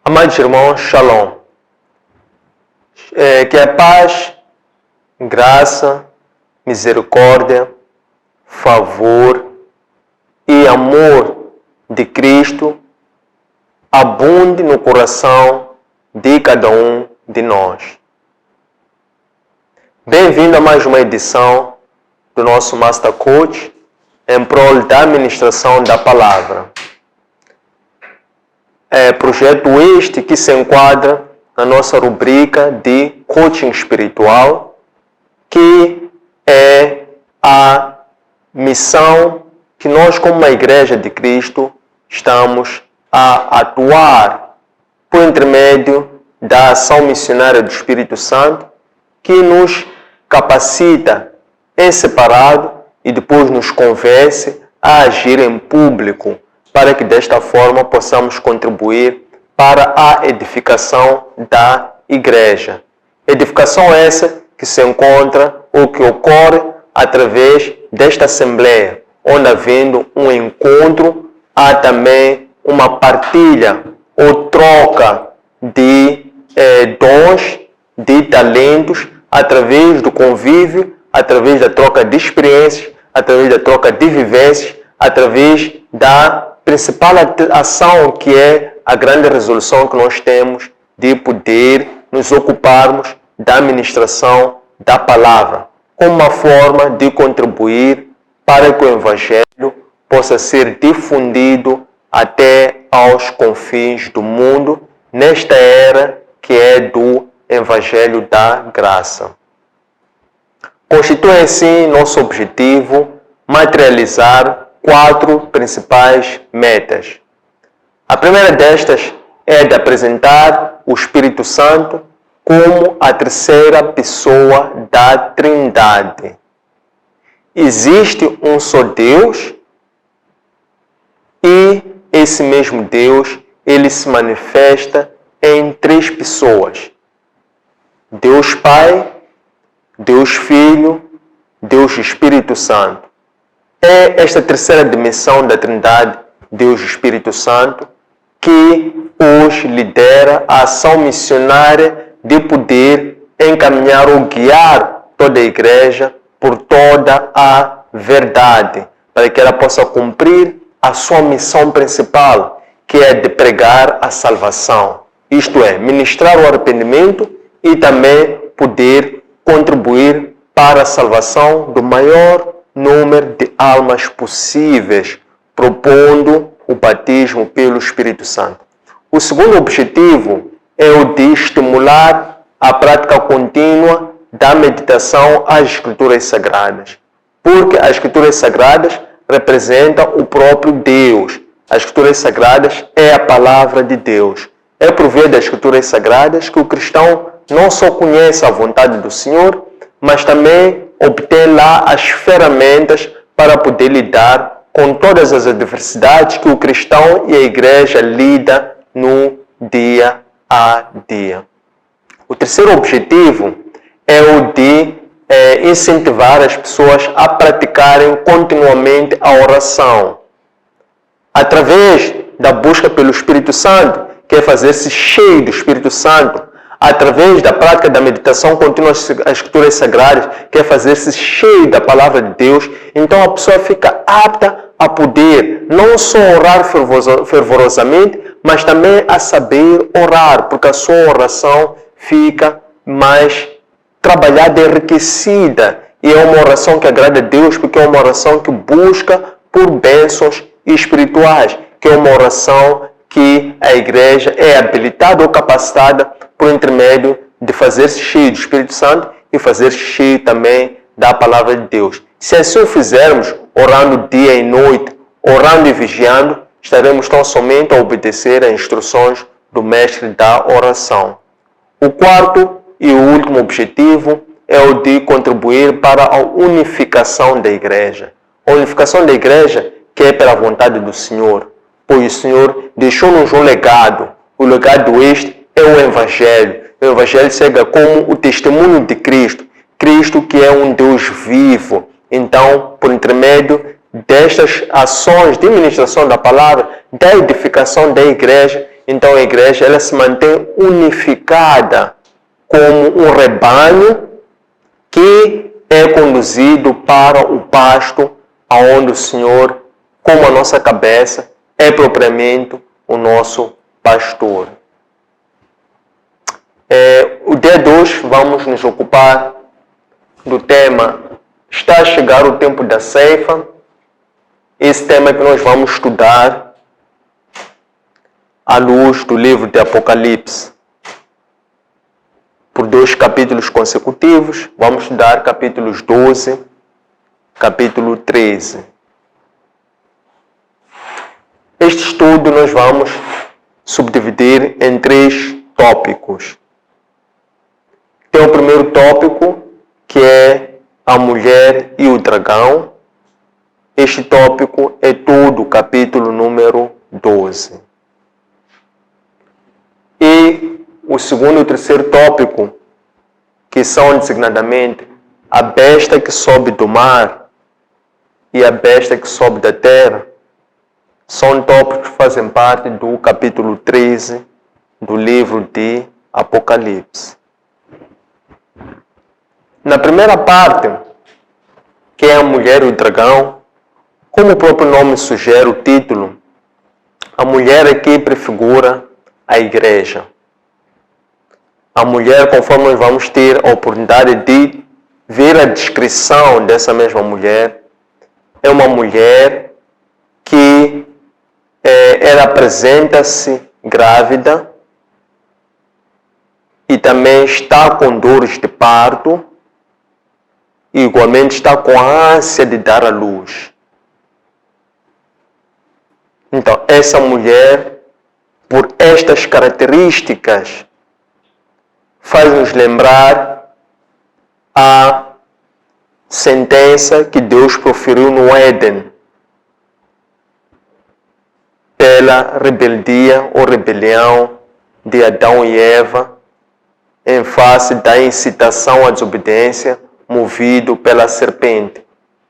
Amados irmãos, Shalom. Que a paz, graça, misericórdia, favor e amor de Cristo abunde no coração de cada um de nós. Bem-vindo a mais uma edição do nosso Master Coach em prol da administração da palavra. Projeto este que se enquadra na nossa rubrica de coaching espiritual, que é a missão que nós, como uma Igreja de Cristo, estamos a atuar por intermédio da ação missionária do Espírito Santo, que nos capacita em separado e depois nos convence a agir em público, para que desta forma possamos contribuir para a edificação da Igreja. Edificação essa que se encontra ou que ocorre através desta Assembleia, onde havendo um encontro, há também uma partilha ou troca de dons, de talentos, através do convívio, através da troca de experiências, através da troca de vivências, através da principal ação que é a grande resolução que nós temos de poder nos ocuparmos da administração da palavra, como uma forma de contribuir para que o Evangelho possa ser difundido até aos confins do mundo, nesta era que é do Evangelho da Graça. Constitui assim nosso objetivo materializar 4 principais metas. A primeira destas é de apresentar o Espírito Santo como a terceira pessoa da Trindade. Existe um só Deus e esse mesmo Deus, ele se manifesta em 3 pessoas. Deus Pai, Deus Filho, Deus Espírito Santo. É esta terceira dimensão da Trindade, Deus e Espírito Santo, que hoje lidera a ação missionária de poder encaminhar ou guiar toda a Igreja por toda a verdade, para que ela possa cumprir a sua missão principal, que é de pregar a salvação. Isto é, ministrar o arrependimento e também poder contribuir para a salvação do maior número de almas possíveis, propondo o batismo pelo Espírito Santo. O segundo objetivo é o de estimular a prática contínua da meditação às Escrituras Sagradas, porque as Escrituras Sagradas representam o próprio Deus. As Escrituras Sagradas é a palavra de Deus. É por via das Escrituras Sagradas que o cristão não só conhece a vontade do Senhor, mas também obter lá as ferramentas para poder lidar com todas as adversidades que o cristão e a Igreja lida no dia a dia. O terceiro objetivo é o de incentivar as pessoas a praticarem continuamente a oração. Através da busca pelo Espírito Santo, que é fazer-se cheio do Espírito Santo, através da prática da meditação contínua às Escrituras Sagradas, que é fazer-se cheio da Palavra de Deus, então a pessoa fica apta a poder não só orar fervorosamente, mas também a saber orar, porque a sua oração fica mais trabalhada e enriquecida. E é uma oração que agrada a Deus, porque é uma oração que busca por bênçãos espirituais, que é uma oração que a Igreja é habilitada ou capacitada por intermédio de fazer-se cheio do Espírito Santo e fazer-se cheio também da Palavra de Deus. Se assim o fizermos, orando dia e noite, orando e vigiando, estaremos tão somente a obedecer às instruções do Mestre da oração. O quarto e o último objetivo é o de contribuir para a unificação da Igreja. A unificação da Igreja que é pela vontade do Senhor. pois o Senhor deixou-nos um legado. O legado este é o Evangelho. O Evangelho chega como o testemunho de Cristo. Cristo que é um Deus vivo. Então, por intermédio destas ações de ministração da palavra, da edificação da igreja, então a igreja ela se mantém unificada como um rebanho que é conduzido para o pasto aonde o Senhor, como a nossa cabeça, é propriamente o nosso pastor. O dia 2 vamos nos ocupar do tema Está a chegar o tempo da ceifa. Esse tema que nós vamos estudar à luz do livro de Apocalipse. Por 2 capítulos consecutivos, vamos estudar capítulos 12, capítulo 13. Este estudo nós vamos subdividir em 3 tópicos. Tem o primeiro tópico, que é a mulher e o dragão. Este tópico é todo o capítulo número 12. E o segundo e o terceiro tópico, que são designadamente a besta que sobe do mar e a besta que sobe da terra, são tópicos que fazem parte do capítulo 13 do livro de Apocalipse. Na primeira parte, que é a mulher e o dragão, como o próprio nome sugere, o título, a mulher aqui prefigura a igreja. A mulher, conforme nós vamos ter a oportunidade de ver a descrição dessa mesma mulher, é uma mulher que ela apresenta-se grávida e também está com dores de parto e igualmente está com a ânsia de dar à luz. Então, essa mulher, por estas características, faz-nos lembrar a sentença que Deus proferiu no Éden pela rebeldia ou rebelião de Adão e Eva em face da incitação à desobediência movido pela serpente.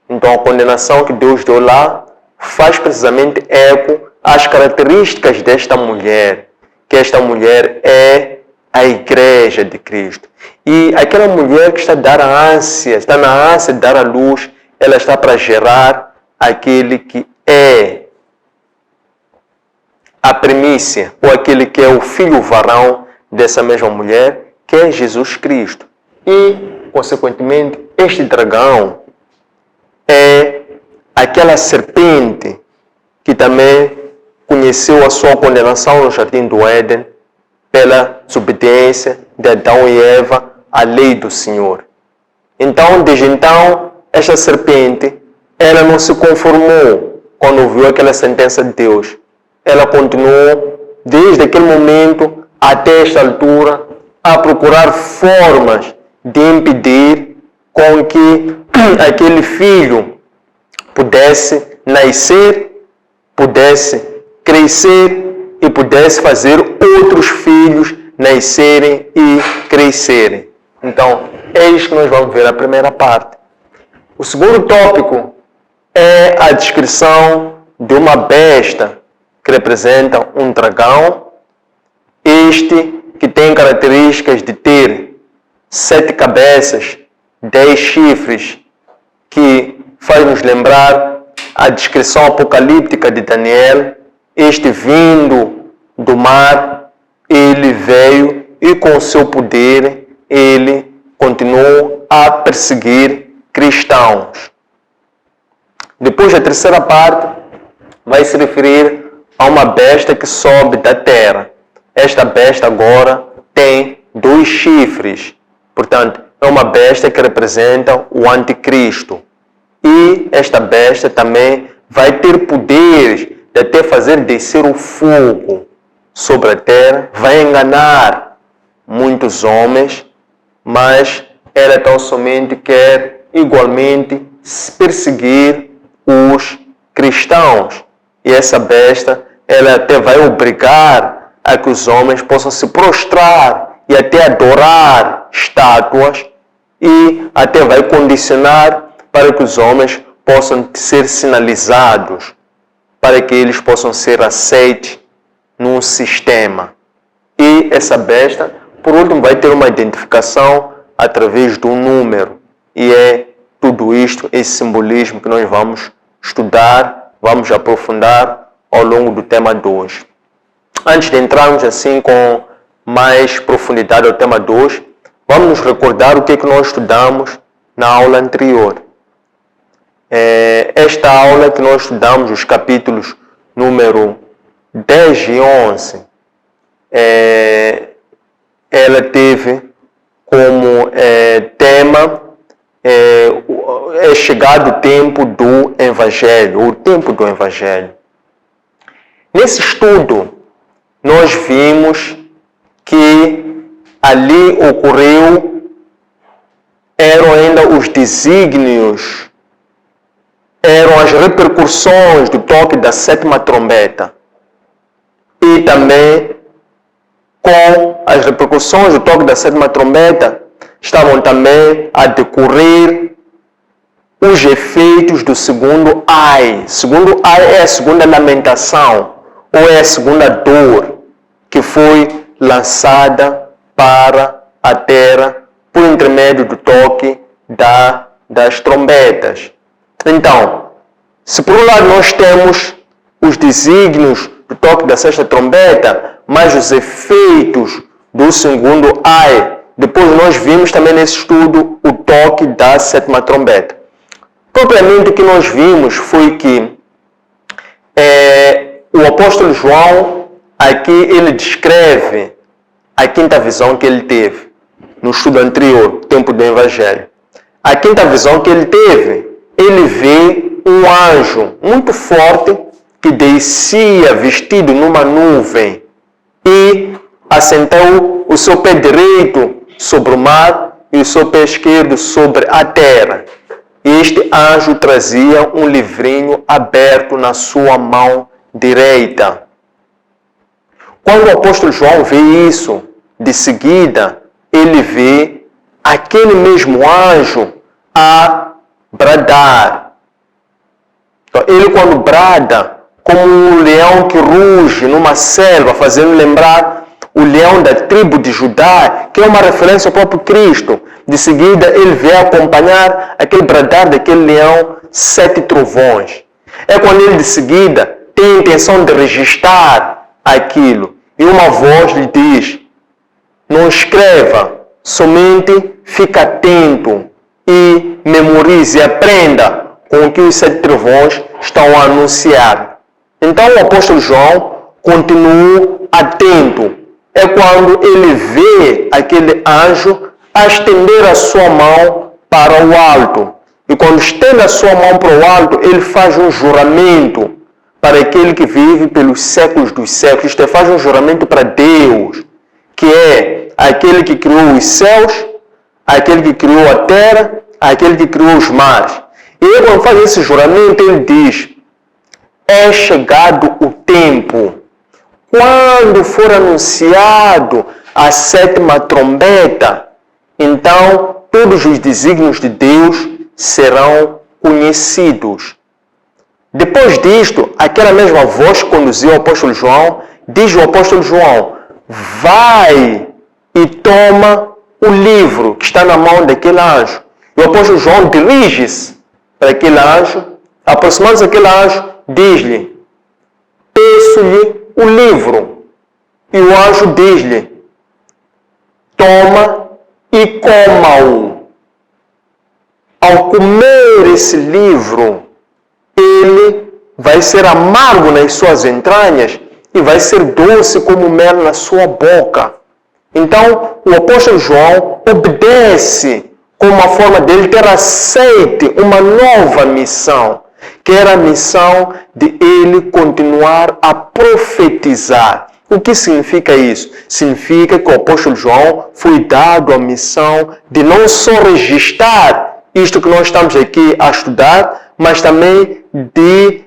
Então a condenação que Deus deu lá faz precisamente eco às características desta mulher, que esta mulher é a igreja de Cristo. E aquela mulher que está na ânsia de dar à luz, ela está para gerar aquele que é a primícia, ou aquele que é o filho varão dessa mesma mulher, que é Jesus Cristo. E, consequentemente, este dragão é aquela serpente que também conheceu a sua condenação no jardim do Éden pela desobediência de Adão e Eva à lei do Senhor. Então, desde então, esta serpente, ela não se conformou quando ouviu aquela sentença de Deus. Ela continuou, desde aquele momento até esta altura, a procurar formas de impedir com que aquele filho pudesse nascer, pudesse crescer e pudesse fazer outros filhos nascerem e crescerem. Então, é isso que nós vamos ver na primeira parte. O segundo tópico é a descrição de uma besta que representa um dragão, este que tem características de ter 7 cabeças, 10 chifres, que faz nos lembrar a descrição apocalíptica de Daniel. Este vindo do mar, ele veio e com seu poder ele continuou a perseguir cristãos. Depois, a terceira parte vai se referir a uma besta que sobe da terra. Esta besta agora tem 2 chifres. Portanto, é uma besta que representa o anticristo. E esta besta também vai ter poderes de até fazer descer o fogo sobre a terra. Vai enganar muitos homens, mas ela tão somente quer igualmente perseguir os cristãos. E essa besta ela até vai obrigar a que os homens possam se prostrar e até adorar estátuas, e até vai condicionar para que os homens possam ser sinalizados, para que eles possam ser aceitos num sistema. E essa besta, por último, vai ter uma identificação através do número. E é tudo isto, esse simbolismo que nós vamos estudar, vamos aprofundar ao longo do tema de hoje. Antes de entrarmos assim com mais profundidade ao tema de hoje, vamos nos recordar o que é que nós estudamos na aula anterior. Esta aula que nós estudamos, os capítulos número 10 e 11, ela teve como tema chegado o tempo do Evangelho, o tempo do Evangelho. Nesse estudo, nós vimos que ali eram ainda os desígnios, eram as repercussões do toque da sétima trombeta. E também, com as repercussões do toque da sétima trombeta, estavam também a decorrer os efeitos do segundo ai. Segundo ai é a segunda lamentação, ou é a segunda dor que foi lançada para a terra por intermédio do toque das trombetas. Então, se por um lado nós temos os desígnios do toque da sexta trombeta, mas os efeitos do segundo ai, depois nós vimos também nesse estudo o toque da sétima trombeta. Propriamente o que nós vimos foi que o apóstolo João, aqui ele descreve a quinta visão que ele teve no estudo anterior, tempo do Evangelho. A quinta visão que ele teve, ele vê um anjo muito forte que descia vestido numa nuvem e assentou o seu pé direito sobre o mar e o seu pé esquerdo sobre a terra. Este anjo trazia um livrinho aberto na sua mão direita. Quando o apóstolo João vê isso, de seguida, ele vê aquele mesmo anjo a bradar. Então, ele quando brada, como um leão que ruge numa selva, fazendo lembrar o leão da tribo de Judá, que é uma referência ao próprio Cristo. De seguida, ele vê acompanhar aquele bradar daquele leão 7 trovões. É quando ele, de seguida, tem a intenção de registrar aquilo. E uma voz lhe diz: não escreva, somente fique atento e memorize, aprenda com o que os 7 trovões estão a anunciar. Então o apóstolo João continua atento. É quando ele vê aquele anjo a estender a sua mão para o alto. E quando estende a sua mão para o alto, ele faz um juramento para aquele que vive pelos séculos dos séculos. Isto é, faz um juramento para Deus, que é aquele que criou os céus, aquele que criou a terra, aquele que criou os mares. E ele, quando faz esse juramento, ele diz: é chegado o tempo. Quando for anunciado a sétima trombeta, então todos os desígnios de Deus serão conhecidos. Depois disto, aquela mesma voz que conduziu o apóstolo João, diz o apóstolo João: vai e toma o livro que está na mão daquele anjo. E o apóstolo João dirige-se para aquele anjo, aproximando-se daquele anjo, diz-lhe: peço-lhe o livro. E o anjo diz-lhe: toma e coma-o. Ao comer esse livro, ele vai ser amargo nas suas entranhas e vai ser doce como mel na sua boca. Então, o apóstolo João obedece como uma forma dele ter aceite uma nova missão, que era a missão de ele continuar a profetizar. O que significa isso? Significa que o apóstolo João foi dado a missão de não só registrar isto que nós estamos aqui a estudar, mas também de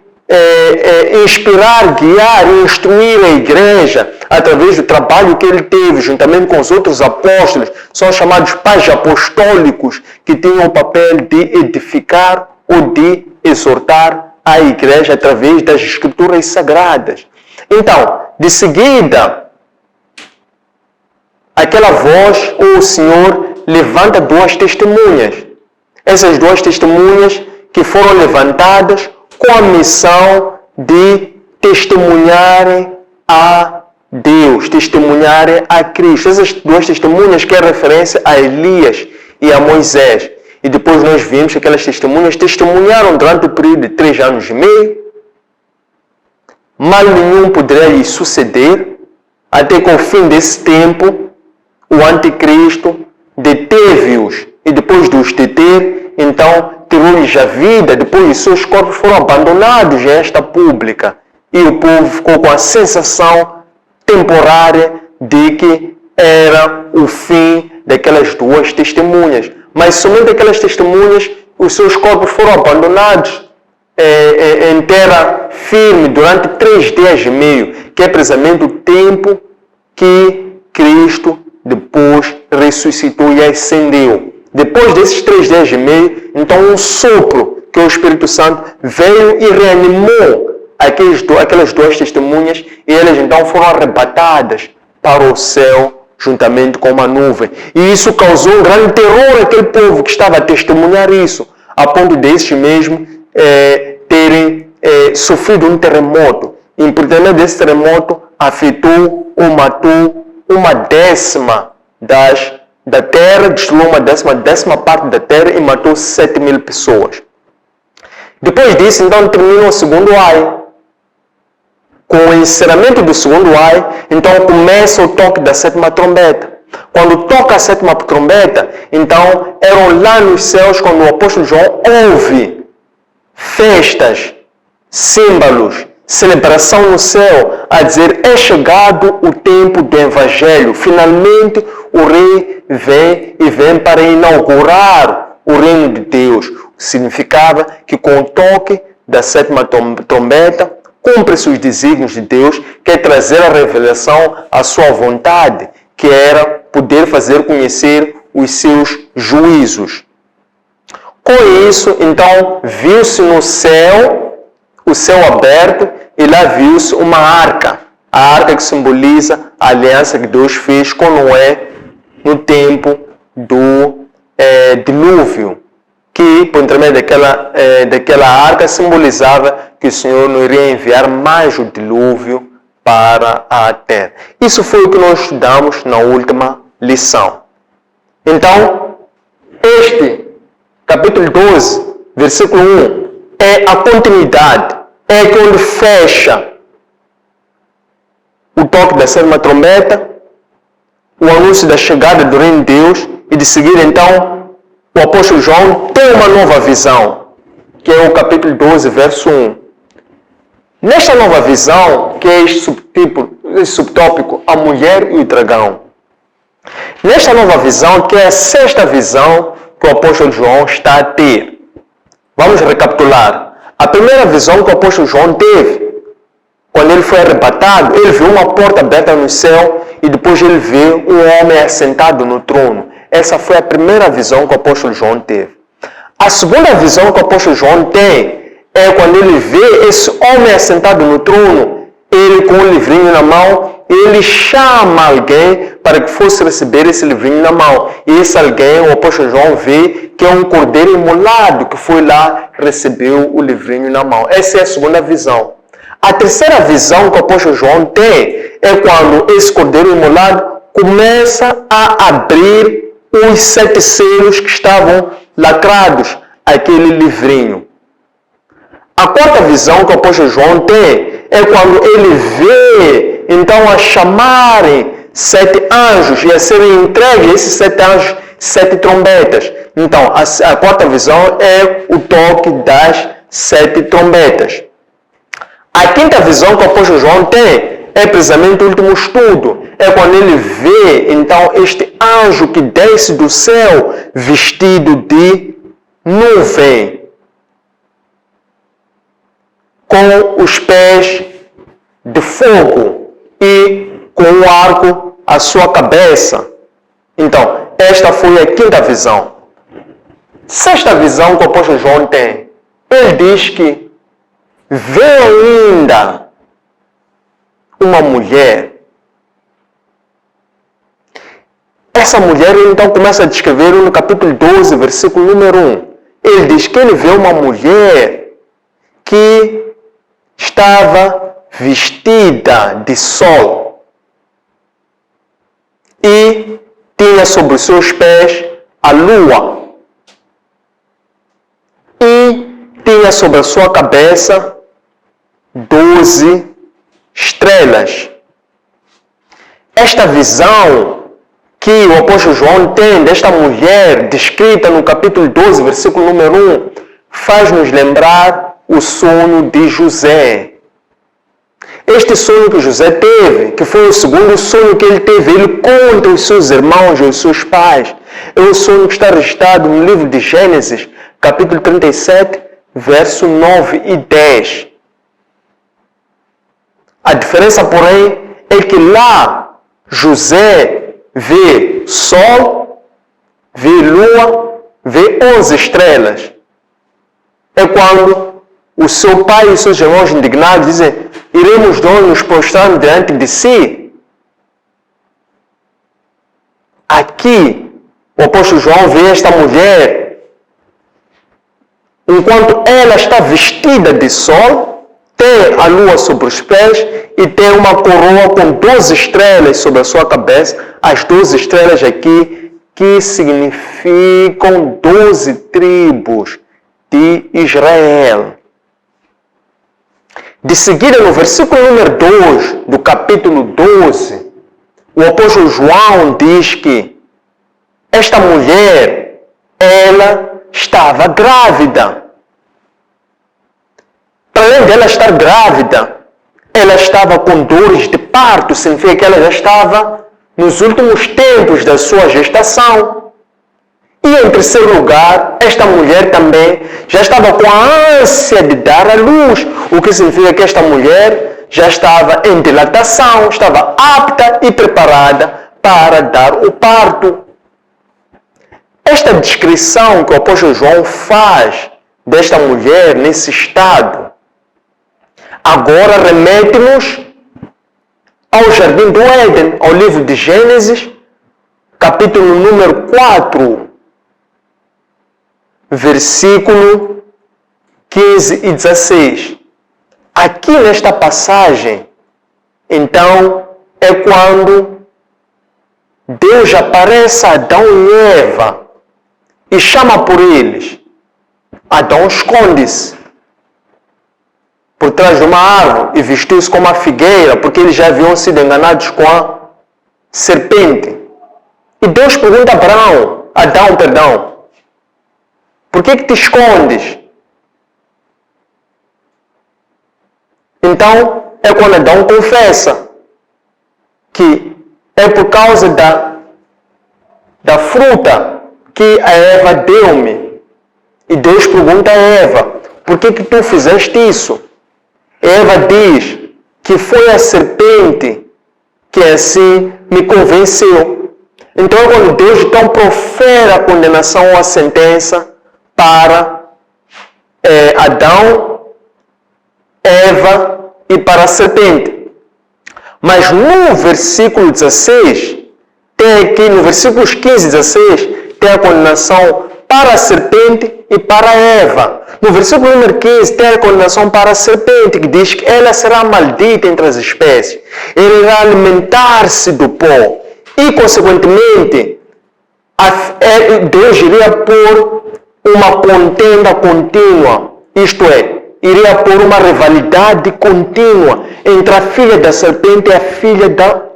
inspirar, guiar e instruir a igreja através do trabalho que ele teve juntamente com os outros apóstolos. São chamados pais apostólicos, que tinham o papel de edificar ou de exortar a igreja através das escrituras sagradas. Então, de seguida, aquela voz, o Senhor levanta duas testemunhas. Essas duas testemunhas que foram levantadas com a missão de testemunharem a Deus, testemunharem a Cristo. Essas duas testemunhas que é referência a Elias e a Moisés. E depois nós vimos que aquelas testemunhas testemunharam durante o período de 3 anos e meio. Mal nenhum poderia lhes suceder, até que ao fim desse tempo, o anticristo deteve-os. E depois de os deter, então tirou-lhes a vida, depois de seus corpos foram abandonados em esta pública. E o povo ficou com a sensação temporária de que era o fim daquelas duas testemunhas. Mas somente aquelas testemunhas, os seus corpos foram abandonados em terra firme durante 3 dias e meio, que é precisamente o tempo que Cristo depois ressuscitou e ascendeu. Depois desses 3 dias e meio, então um sopro, que o Espírito Santo veio e reanimou aquelas duas testemunhas, e elas então foram arrebatadas para o céu juntamente com uma nuvem. E isso causou um grande terror àquele povo que estava a testemunhar isso, a ponto desses mesmo terem sofrido um terremoto. E por intermédio desse terremoto, afetou ou matou 1/10 da terra, destruiu 1/10 parte da terra e matou 7.000 pessoas. Depois disso, então, termina o segundo ai. Com o encerramento do segundo ai, então começa o toque da 7ª trombeta. Quando toca a 7ª trombeta, então eram lá nos céus quando o apóstolo João ouve festas, símbolos, celebração no céu, a dizer: é chegado o tempo do Evangelho. Finalmente o rei vem para inaugurar o reino de Deus. Significava que com o toque da 7ª trombeta, cumpre-se os desígnios de Deus, que é trazer a revelação à sua vontade, que era poder fazer conhecer os seus juízos. Com isso, então, viu-se no céu, o céu aberto, e lá viu-se uma arca. A arca que simboliza a aliança que Deus fez com Noé no tempo do dilúvio, que, por intermédio daquela arca, simbolizava que o Senhor não iria enviar mais o dilúvio para a terra. Isso foi o que nós estudamos na última lição. Então, este capítulo 12, versículo 1, é a continuidade, é quando fecha o toque da 7ª trombeta, o anúncio da chegada do reino de Deus, e de seguida, então, o apóstolo João tem uma nova visão, que é o capítulo 12, verso 1. Nesta nova visão, que é este subtópico, a mulher e o dragão. Nesta nova visão, que é a 6ª visão que o apóstolo João está a ter. Vamos recapitular. A primeira visão que o apóstolo João teve, quando ele foi arrebatado, ele viu uma porta aberta no céu e depois ele viu um homem assentado no trono. Essa foi a primeira visão que o apóstolo João teve. A segunda visão que o apóstolo João tem é quando ele vê esse homem assentado no trono, ele com um livrinho na mão, ele chama alguém para que fosse receber esse livrinho na mão. E esse alguém, o apóstolo João vê que é um cordeiro imolado que foi lá, recebeu o livrinho na mão. Essa é a segunda visão. A terceira visão que o apóstolo João tem é quando esse cordeiro imolado começa a abrir os 7 selos que estavam lacrados àquele livrinho. A quarta visão que o apóstolo João tem é quando ele vê, então, a chamarem 7 anjos e a serem entregues esses 7 anjos 7 trombetas. Então, a quarta visão é o toque das 7 trombetas. A quinta visão que o apóstolo João tem é precisamente o último estudo. É quando ele vê, então, este anjo que desce do céu vestido de nuvem. com os pés de fogo e com o arco à sua cabeça. Então, esta foi a quinta visão. Sexta visão que o apóstolo João tem, ele diz que vê ainda uma mulher. Essa mulher, ele então começa a descrever no capítulo 12, versículo número 1. Ele diz que ele vê uma mulher que estava vestida de sol e tinha sobre os seus pés a lua e tinha sobre a sua cabeça 12 estrelas. Esta visão que o apóstolo João tem desta mulher descrita no capítulo 12, versículo número 1, faz-nos lembrar o sonho de José. Este sonho que José teve, que foi o segundo sonho que ele teve, ele conta aos seus irmãos e aos seus pais. É um sonho que está registrado no livro de Gênesis, capítulo 37, verso 9 e 10. A diferença, porém, é que lá José vê sol, vê lua, vê 11 estrelas. É quando o seu pai e os seus irmãos indignados dizem: iremos nós nos prostrar diante de si? Aqui, o apóstolo João vê esta mulher, enquanto ela está vestida de sol, tem a lua sobre os pés e tem uma coroa com 12 estrelas sobre a sua cabeça. As 12 estrelas aqui que significam 12 tribos de Israel. De seguida, no versículo número 2 do capítulo 12, o apóstolo João diz que esta mulher, ela estava grávida. Para além dela estar grávida, ela estava com dores de parto, significa que ela já estava nos últimos tempos da sua gestação. E em terceiro lugar, esta mulher também já estava com a ânsia de dar à luz, o que significa que esta mulher já estava em dilatação, estava apta e preparada para dar o parto. Esta descrição que o apóstolo João faz desta mulher nesse estado, agora remete-nos ao Jardim do Éden, ao livro de Gênesis, capítulo número 4, versículo 15 e 16. Aqui nesta passagem, então, é quando Deus aparece a Adão e Eva e chama por eles. Adão esconde-se por trás de uma árvore e vestiu-se como a figueira, porque eles já haviam sido enganados com a serpente. E Deus pergunta a Adão, por que te escondes? Então, é quando Adão confessa que é por causa da fruta que a Eva deu-me. E Deus pergunta a Eva, por que tu fizeste isso? Eva diz que foi a serpente que assim me convenceu. Então, quando Deus então profere a condenação ou a sentença para Adão, Eva e para a serpente. Mas no versículo 16, tem aqui no versículos 15 e 16, tem a condenação para a serpente e para Eva. No versículo número 15 tem a condenação para a serpente, que diz que ela será maldita entre as espécies. Ela irá alimentar-se do pó. E, consequentemente, Deus iria pôr uma contenda contínua. Isto é, iria pôr uma rivalidade contínua entre a filha da serpente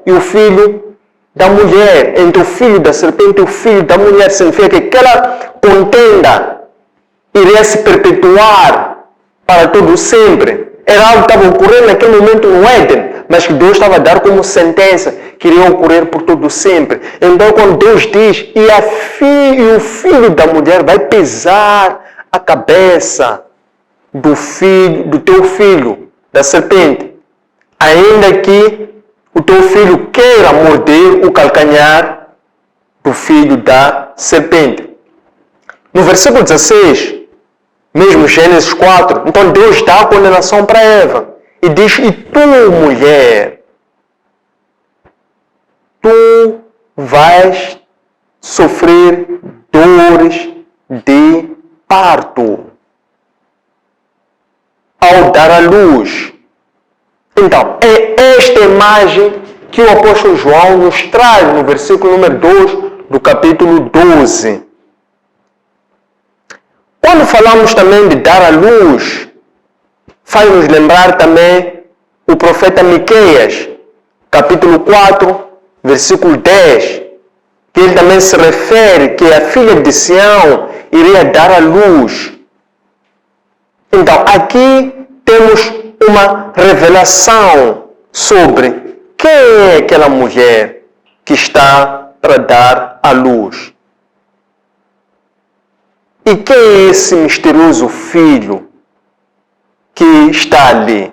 e o filho da mulher. Entre o filho da serpente e o filho da mulher. Significa que aquela contenda iria se perpetuar para todo sempre. Era algo que estava ocorrendo naquele momento no Éden, mas que Deus estava a dar como sentença, que iria ocorrer por todo sempre. Então, quando Deus diz, e o filho da mulher vai pesar a cabeça do teu filho, da serpente, ainda que o teu filho queira morder o calcanhar do filho da serpente. No versículo 16, mesmo Gênesis 4, então Deus dá a condenação para Eva e diz: e tu, mulher, tu vais sofrer dores de parto ao dar à luz. Então, é esta imagem que o apóstolo João nos traz no versículo número 2 do capítulo 12. Quando falamos também de dar à luz, faz-nos lembrar também o profeta Miqueias, capítulo 4, versículo 10, que ele também se refere que a filha de Sião iria dar à luz. Então, aqui temos uma revelação sobre quem é aquela mulher que está para dar à luz. E quem é esse misterioso filho que está ali?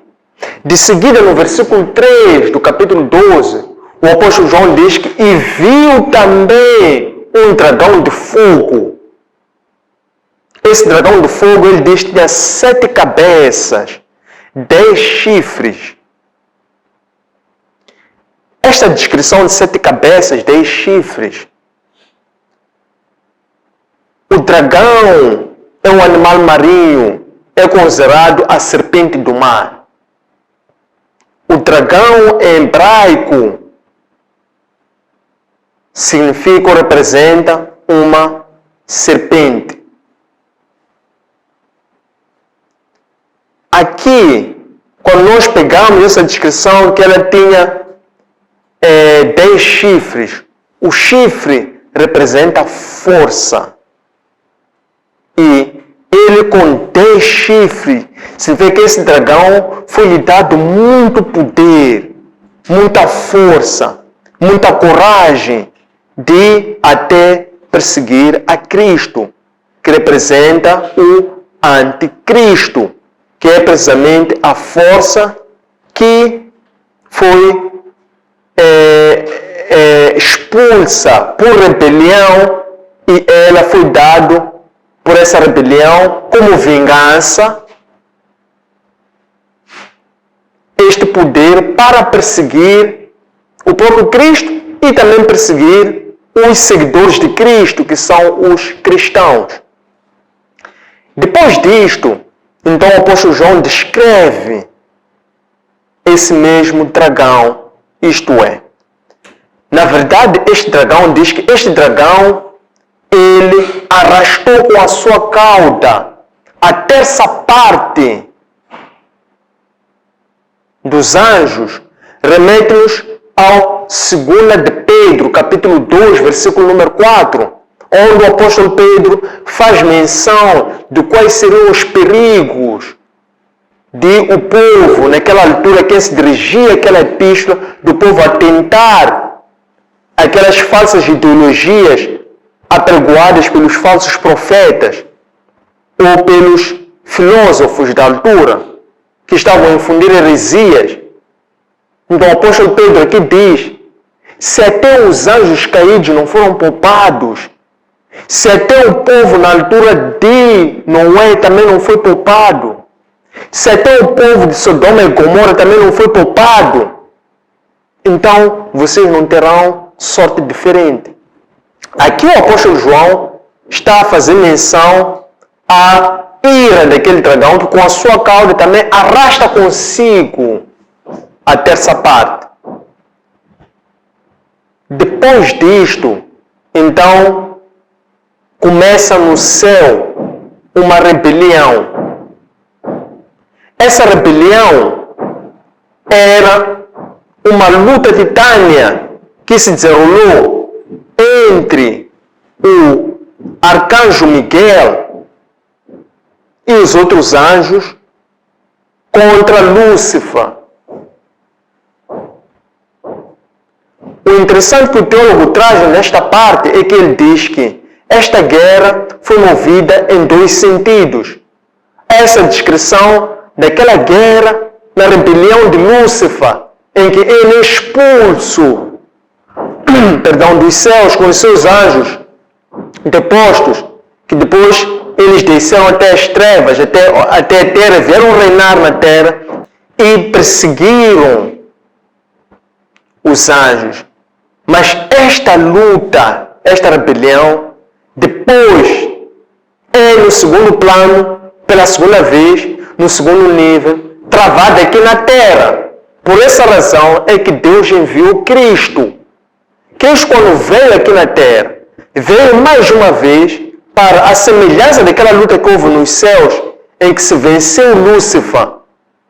De seguida, no versículo 3 do capítulo 12, o apóstolo João diz que e viu também um dragão de fogo. Esse dragão de fogo, ele diz que tinha 7 cabeças, 10 chifres. Esta descrição de 7 cabeças, 10 chifres. O dragão é um animal marinho, é considerado a serpente do mar. O dragão em hebraico significa ou representa uma serpente. Aqui, quando nós pegamos essa descrição que ela tinha 10 chifres, o chifre representa força. E ele com 10 chifres, se vê que esse dragão foi-lhe dado muito poder, muita força, muita coragem de até perseguir a Cristo, que representa o anticristo, que é precisamente a força que foi expulsa por rebelião e ela foi dado por essa rebelião como vingança este poder para perseguir o próprio Cristo e também perseguir os seguidores de Cristo, que são os cristãos. Depois disto, então o apóstolo João descreve esse mesmo dragão, isto é, na verdade este dragão diz que este dragão ele arrastou com a sua cauda a terça parte dos anjos. Remete-nos ao 2 de Pedro, capítulo 2, versículo número 4, onde o apóstolo Pedro faz menção de quais seriam os perigos de o povo, naquela altura que se dirigia àquela epístola, do povo a tentar aquelas falsas ideologias apregoadas pelos falsos profetas ou pelos filósofos da altura que estavam a infundir heresias. Então o apóstolo Pedro aqui diz: se até os anjos caídos não foram poupados, se até o povo na altura de Noé também não foi poupado, se até o povo de Sodoma e Gomorra também não foi poupado, então vocês não terão sorte diferente. Aqui o apóstolo João está a fazer menção à ira daquele dragão que com a sua cauda também arrasta consigo a terça parte. Depois disto, então, começa no céu uma rebelião. Essa rebelião era uma luta titânica que se desenrolou entre o arcanjo Miguel e os outros anjos contra Lúcifer. O interessante que o teólogo traz nesta parte é que ele diz que esta guerra foi movida em 2 sentidos. essa descrição daquela guerra na rebelião de Lúcifer, em que ele é expulso dos céus com os seus anjos depostos, que depois eles desceram até as trevas, até a terra, vieram reinar na terra e perseguiram os anjos. Mas esta luta, esta rebelião, depois é no segundo plano, pela segunda vez, no segundo nível, travada aqui na terra. Por essa razão é que Deus enviou Cristo. Cristo, quando veio aqui na terra, veio mais uma vez para a semelhança daquela luta que houve nos céus, em que se venceu Lúcifer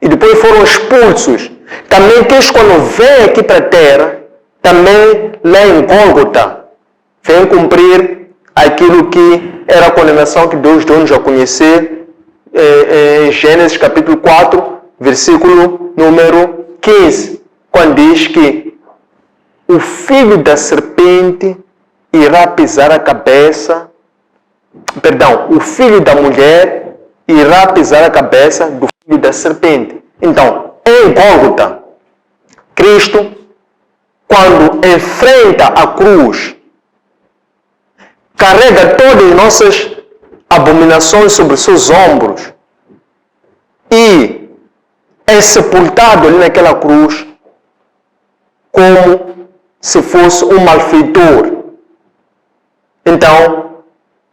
e depois foram expulsos. Também Cristo, quando veio aqui para a terra, também lá em Gólgota, vem cumprir aquilo que era a condenação que Deus deu-nos a conhecer em Gênesis capítulo 4, versículo número 15, quando diz que o filho da serpente irá pisar a cabeça, o filho da mulher irá pisar a cabeça do filho da serpente. Então, em Gólgota, Cristo, quando enfrenta a cruz, carrega todas as nossas abominações sobre os seus ombros e é sepultado ali naquela cruz como se fosse um malfeitor. Então,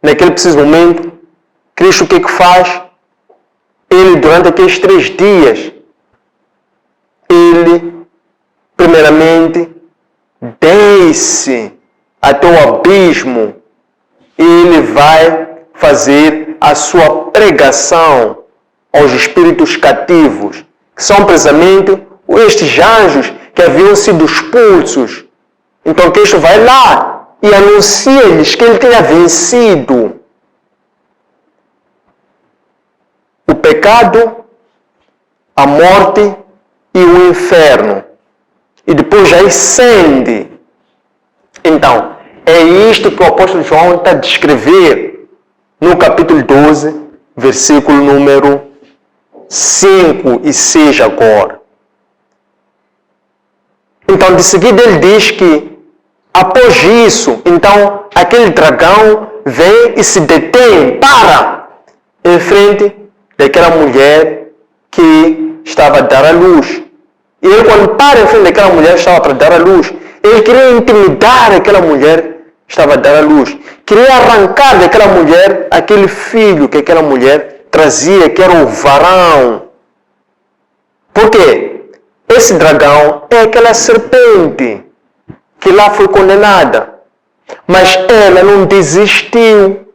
naquele preciso momento, Cristo o que faz? Ele, durante aqueles 3 dias, ele, primeiramente, desce até o abismo e ele vai fazer a sua pregação aos espíritos cativos, que são precisamente estes anjos que haviam sido expulsos. Então Cristo vai lá e anuncia-lhes que ele tenha vencido o pecado, a morte e o inferno. E depois já ascende. Então, é isto que o apóstolo João está a descrever no capítulo 12, versículo número 5 e 6 agora. Então, de seguida ele diz que, após isso, então, aquele dragão vem e se detém, para, em frente daquela mulher que estava a dar à luz. E ele, quando para em frente daquela mulher que estava para dar à luz, ele queria intimidar aquela mulher que estava a dar à luz. Queria arrancar daquela mulher aquele filho que aquela mulher trazia, que era o varão. Por quê? Esse dragão é aquela serpente que lá foi condenada. Mas ela não desistiu.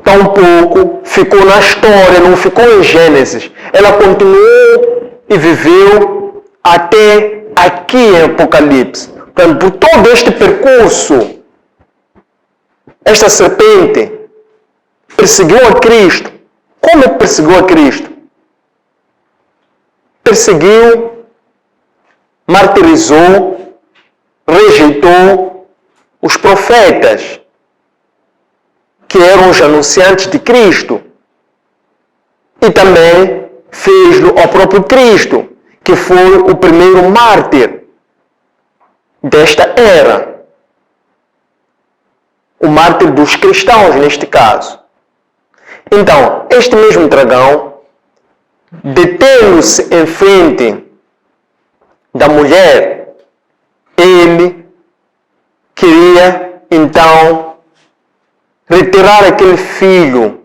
Tampouco ficou na história, não ficou em Gênesis. Ela continuou e viveu até aqui em Apocalipse. Portanto, por todo este percurso, esta serpente perseguiu a Cristo. Como é que perseguiu a Cristo? Perseguiu, martirizou, rejeitou os profetas, que eram os anunciantes de Cristo. E também fez-lo ao próprio Cristo, que foi o primeiro mártir desta era. O mártir dos cristãos, neste caso. Então, este mesmo dragão, detendo-se em frente da mulher, ele queria, então, retirar aquele filho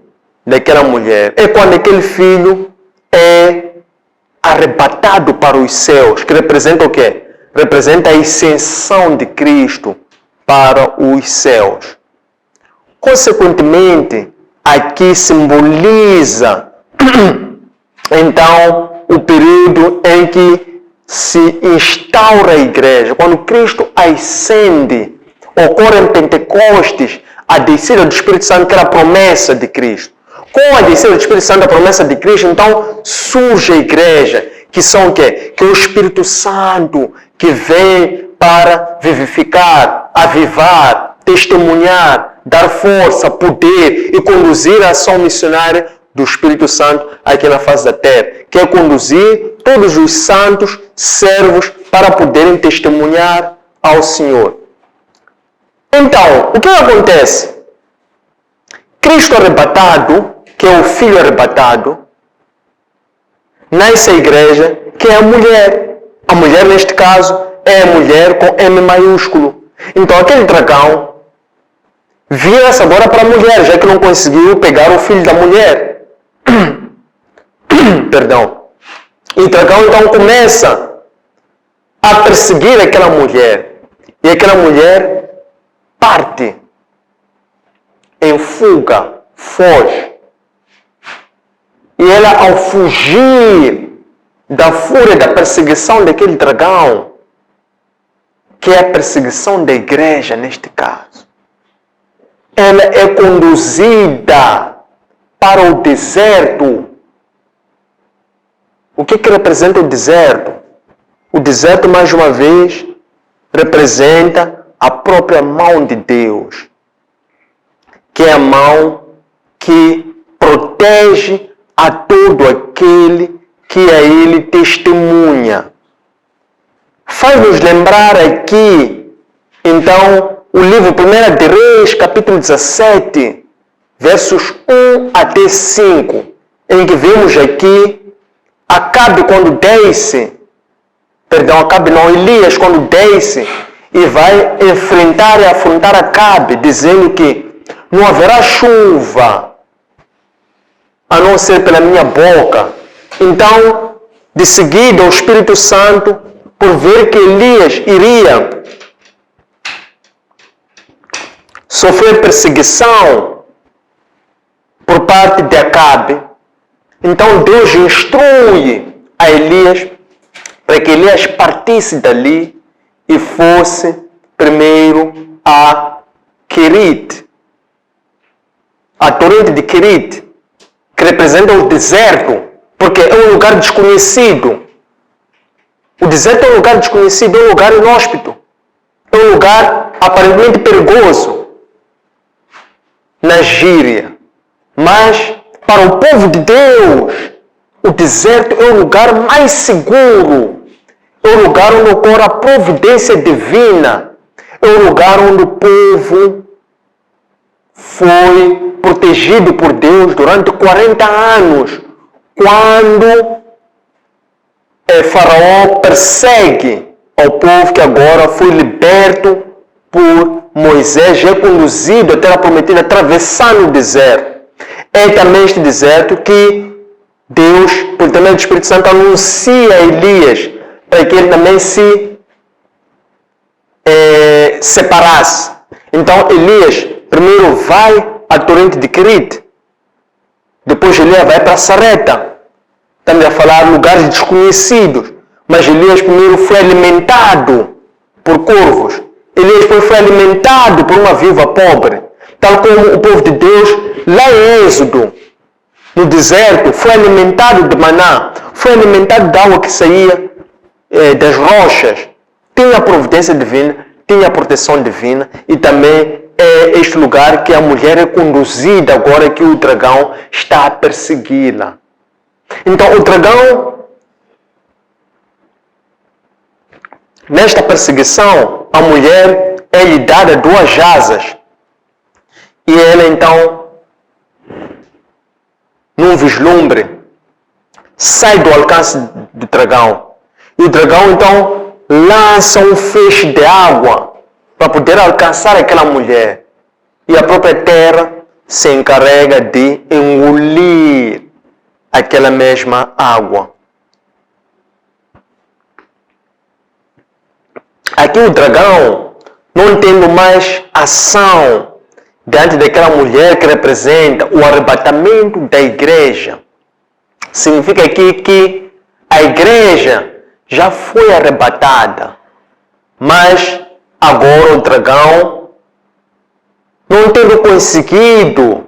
daquela mulher. É quando aquele filho é arrebatado para os céus, que representa o quê? Representa a ascensão de Cristo para os céus. Consequentemente, aqui simboliza então o período em que se instaura a igreja. Quando Cristo ascende, ocorre em Pentecostes a descida do Espírito Santo, que era a promessa de Cristo. Com a descida do Espírito Santo, a promessa de Cristo, então surge a igreja, que são o quê? Que é o Espírito Santo que vem para vivificar, avivar, testemunhar, dar força, poder e conduzir a ação missionária do Espírito Santo aqui na face da terra, que é conduzir todos os santos servos para poderem testemunhar ao Senhor. Então, o que acontece? Cristo arrebatado, que é o Filho arrebatado, nasce a igreja, que é a mulher. A mulher, neste caso, é a mulher com M maiúsculo. Então, aquele dragão vira-se agora para a mulher, já que não conseguiu pegar o filho da mulher. Perdão. E o dragão, então, começa a perseguir aquela mulher. E aquela mulher parte em fuga, foge. E ela, ao fugir da fúria, da perseguição daquele dragão, que é a perseguição da igreja neste caso, ela é conduzida para o deserto. O que representa o deserto? O deserto, mais uma vez, representa a própria mão de Deus, que é a mão que protege a todo aquele que a Ele testemunha. Faz-nos lembrar aqui, então, o livro 1 de Reis, capítulo 17, versos 1 até 5, em que vemos aqui Acabe quando desce, Elias quando desce e vai enfrentar e afrontar Acabe, dizendo que não haverá chuva, a não ser pela minha boca. Então, de seguida, o Espírito Santo, por ver que Elias iria sofrer perseguição por parte de Acabe, então Deus instrui a Elias para que Elias partisse dali e fosse primeiro a Querite, a torrente de Querite, que representa o deserto, porque é um lugar desconhecido. O deserto é um lugar desconhecido, é um lugar inóspito, é um lugar aparentemente perigoso na gíria. Mas, para o povo de Deus, o deserto é o lugar mais seguro, é o lugar onde ocorre a providência divina, é o lugar onde o povo foi protegido por Deus durante 40 anos, quando Faraó persegue ao povo que agora foi liberto por Moisés, é conduzido à terra prometida, atravessando o deserto. É também este deserto que Deus, por intermédio do Espírito Santo, anuncia a Elias para que ele também se separasse. Então Elias primeiro vai à torrente de Querite, depois Elias vai para Sareta. Estamos a falar de lugares desconhecidos, mas Elias primeiro foi alimentado por corvos. Elias foi alimentado por uma viúva pobre, tal como o povo de Deus lá em Êxodo, no deserto, foi alimentado de maná, foi alimentado de água que saía das rochas. Tinha a providência divina, tinha a proteção divina, e também é este lugar que a mulher é conduzida agora que o dragão está a persegui-la. Então o dragão, nesta perseguição, a mulher é-lhe dada 2 asas. E ela então, num vislumbre, sai do alcance do dragão. E o dragão então lança um feixe de água para poder alcançar aquela mulher. E a própria terra se encarrega de engolir aquela mesma água. Aqui o dragão, não tendo mais ação diante daquela mulher que representa o arrebatamento da igreja, significa aqui que a igreja já foi arrebatada, mas agora o dragão, não tendo conseguido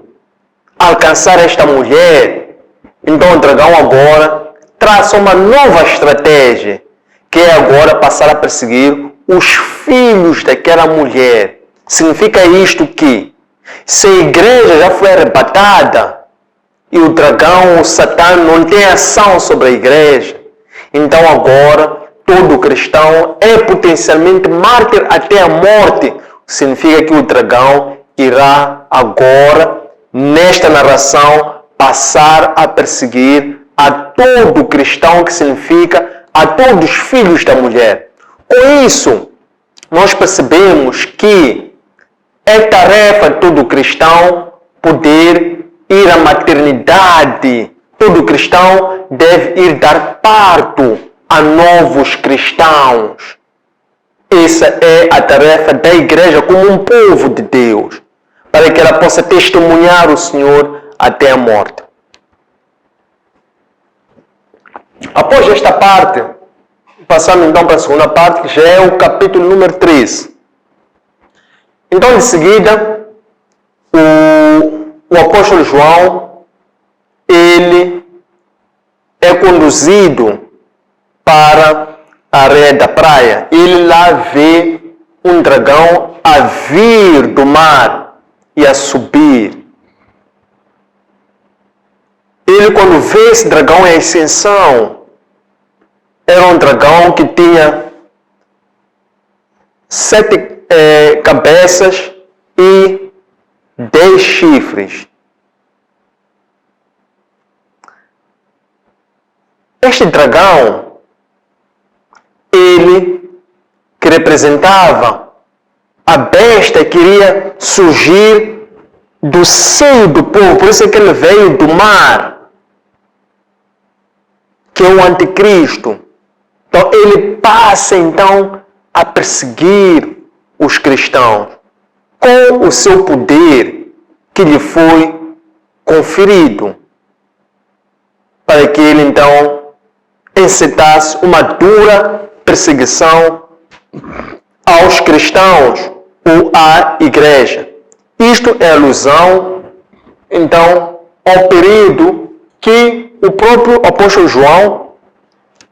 alcançar esta mulher, então o dragão agora traça uma nova estratégia, que é agora passar a perseguir os filhos daquela mulher. Significa isto que, se a igreja já foi arrebatada, e o dragão, o Satã, não tem ação sobre a igreja, então agora todo cristão é potencialmente mártir até a morte. Significa que o dragão irá agora, nesta narração, passar a perseguir a todo cristão, que significa a todos os filhos da mulher. Com isso, nós percebemos que é tarefa de todo cristão poder ir à maternidade. Todo cristão deve ir dar parto a novos cristãos. Essa é a tarefa da igreja como um povo de Deus, para que ela possa testemunhar o Senhor até a morte. Após esta parte, passando então para a segunda parte, que já é o capítulo número 13. Então, em seguida, o apóstolo João, ele é conduzido para a areia da praia. Ele lá vê um dragão a vir do mar e a subir. Ele, quando vê esse dragão em ascensão, era um dragão que tinha 7 cabeças e 10 chifres. Este dragão, ele que representava a besta que iria surgir do seio do povo, por isso é que ele veio do mar, que é o anticristo. Então ele passa então a perseguir os cristãos com o seu poder que lhe foi conferido, para que ele então encetasse uma dura perseguição aos cristãos ou à igreja. Isto é alusão, então, ao período que o próprio apóstolo João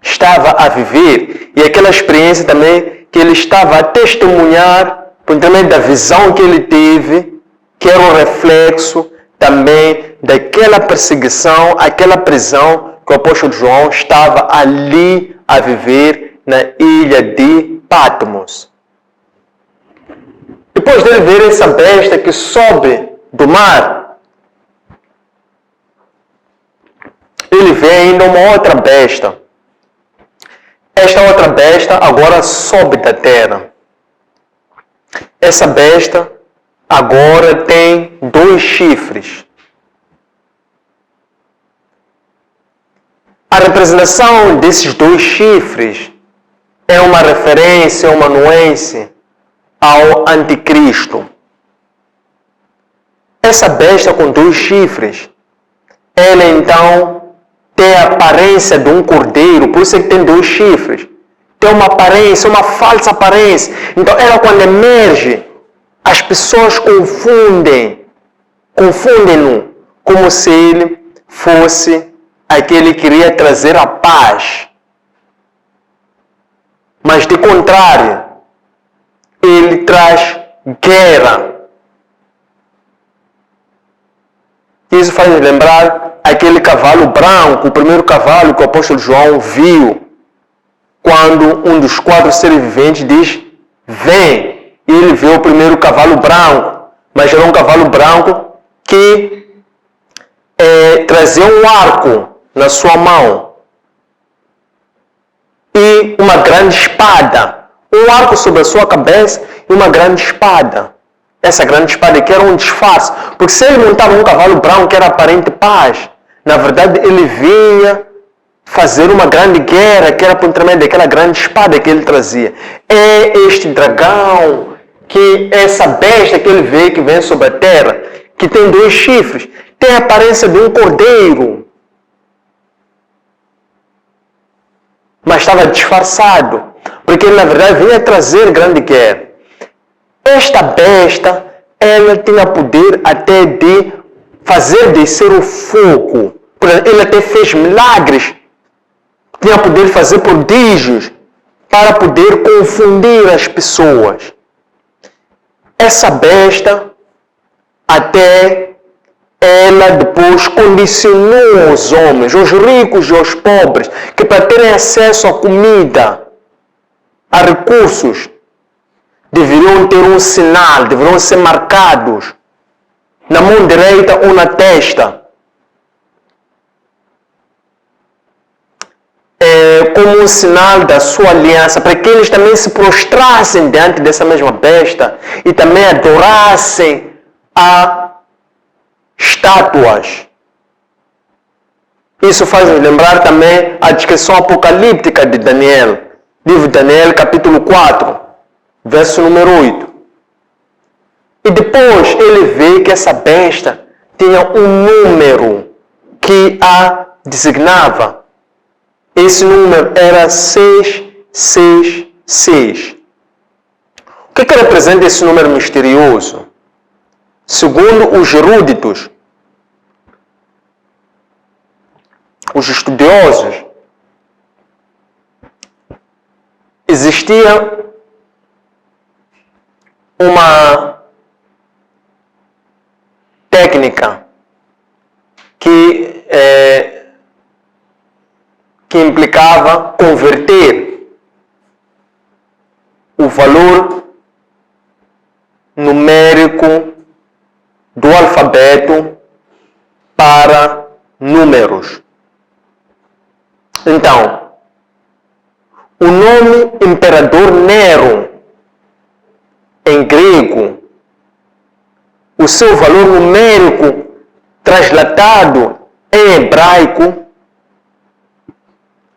estava a viver e aquela experiência também que ele estava a testemunhar por intermédio da visão que ele teve, que era um reflexo também daquela perseguição, aquela prisão que o apóstolo João estava ali a viver na ilha de Patmos. Depois dele ver essa besta que sobe do mar, ele vê ainda uma outra besta. Esta outra besta agora sobe da terra. Essa besta agora tem 2 chifres. A representação desses 2 chifres é uma referência, uma nuance ao anticristo. Essa besta com 2 chifres, ela então tem a aparência de um cordeiro, por isso é que tem 2 chifres. Tem uma aparência, uma falsa aparência. Então ela, quando emerge, as pessoas confundem-no como se ele fosse aquele que iria trazer a paz. Mas de contrário, ele traz guerra. Isso faz lembrar aquele cavalo branco, o primeiro cavalo que o apóstolo João viu, quando um dos 4 seres viventes diz, vem. E ele vê o primeiro cavalo branco, mas era um cavalo branco que trazia um arco na sua mão e uma grande espada. Um arco sobre a sua cabeça e uma grande espada. Essa grande espada aqui era um disfarce, porque se ele montava um cavalo branco que era aparente paz, na verdade ele vinha fazer uma grande guerra, que era por intermédio daquela grande espada que ele trazia. É este dragão, que essa besta que ele vê, que vem sobre a terra, que tem 2 chifres, tem a aparência de um cordeiro, mas estava disfarçado, porque ele na verdade vinha trazer grande guerra. Esta besta, ela tinha poder até de fazer descer o fogo. Ele até fez milagres. Tinha poder de fazer prodígios para poder confundir as pessoas. Essa besta até ela depois condicionou os homens, os ricos e os pobres, que para terem acesso à comida, a recursos, deveriam ter um sinal, deveriam ser marcados na mão direita ou na testa, como um sinal da sua aliança, para que eles também se prostrassem diante dessa mesma besta e também adorassem a estátuas. Isso faz nos lembrar também a descrição apocalíptica de Daniel, livro de Daniel, capítulo 4, verso número 8. E depois ele vê que essa besta tinha um número que a designava. Esse número era 666. O que representa esse número misterioso? Segundo os eruditos, os estudiosos, existia uma técnica que implicava converter o valor numérico do alfabeto para números. Então, o nome Imperador Nero, em grego, o seu valor numérico translatado em hebraico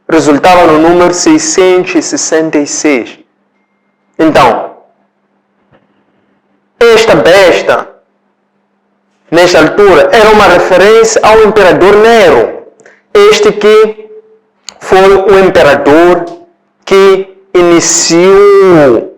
resultava no número 666. Então, esta besta, nesta altura, era uma referência ao Imperador Nero. Este que foi o imperador que iniciou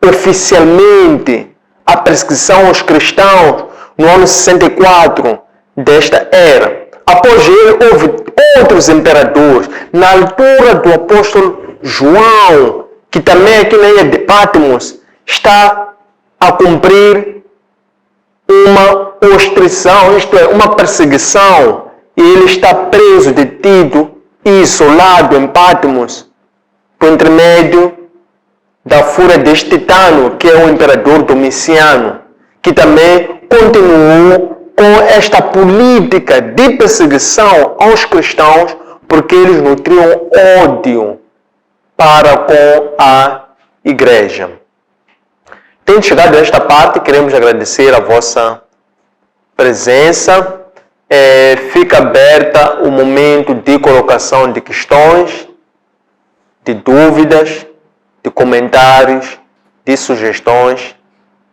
oficialmente a perseguição aos cristãos no ano 64 desta era. Após ele, houve outros imperadores. Na altura do apóstolo João, que também aqui na ilha de Patmos está a cumprir uma ostrição, isto é, uma perseguição, e ele está preso, detido e isolado em Patmos, por intermédio da fúria deste titano, que é o imperador Domiciano, que também continuou com esta política de perseguição aos cristãos, porque eles nutriam ódio para com a igreja. Tendo chegado a esta parte, queremos agradecer a vossa presença. Fica aberta o momento de colocação de questões, de dúvidas, de comentários, de sugestões,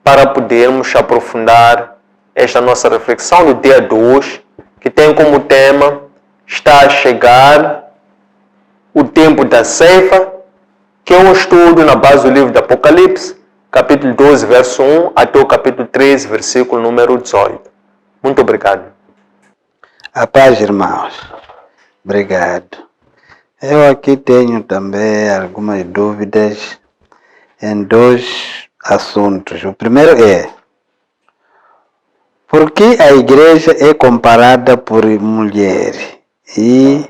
para podermos aprofundar esta nossa reflexão do dia 2, que tem como tema: está a chegar o tempo da ceifa, que é um estudo na base do livro do Apocalipse, capítulo 12, verso 1, até o capítulo 13, versículo número 18. Muito obrigado. A paz, irmãos. Obrigado. Eu aqui tenho também algumas dúvidas em dois assuntos. O primeiro é: por que a igreja é comparada por mulher e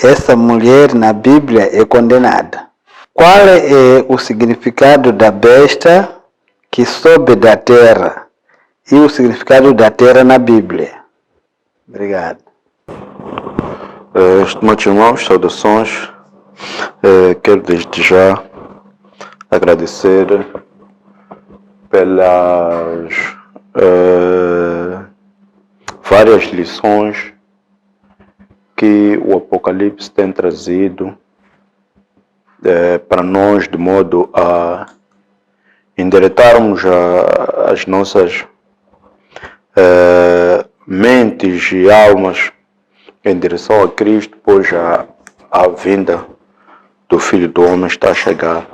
essa mulher na Bíblia é condenada? Qual é o significado da besta que sobe da terra e o significado da terra na Bíblia? Obrigado. Estimados irmãos, saudações. Quero desde já agradecer pelas várias lições que o Apocalipse tem trazido para nós, de modo a endireitarmos as nossas mentes e almas em direção a Cristo, pois a vinda do Filho do Homem está a chegar.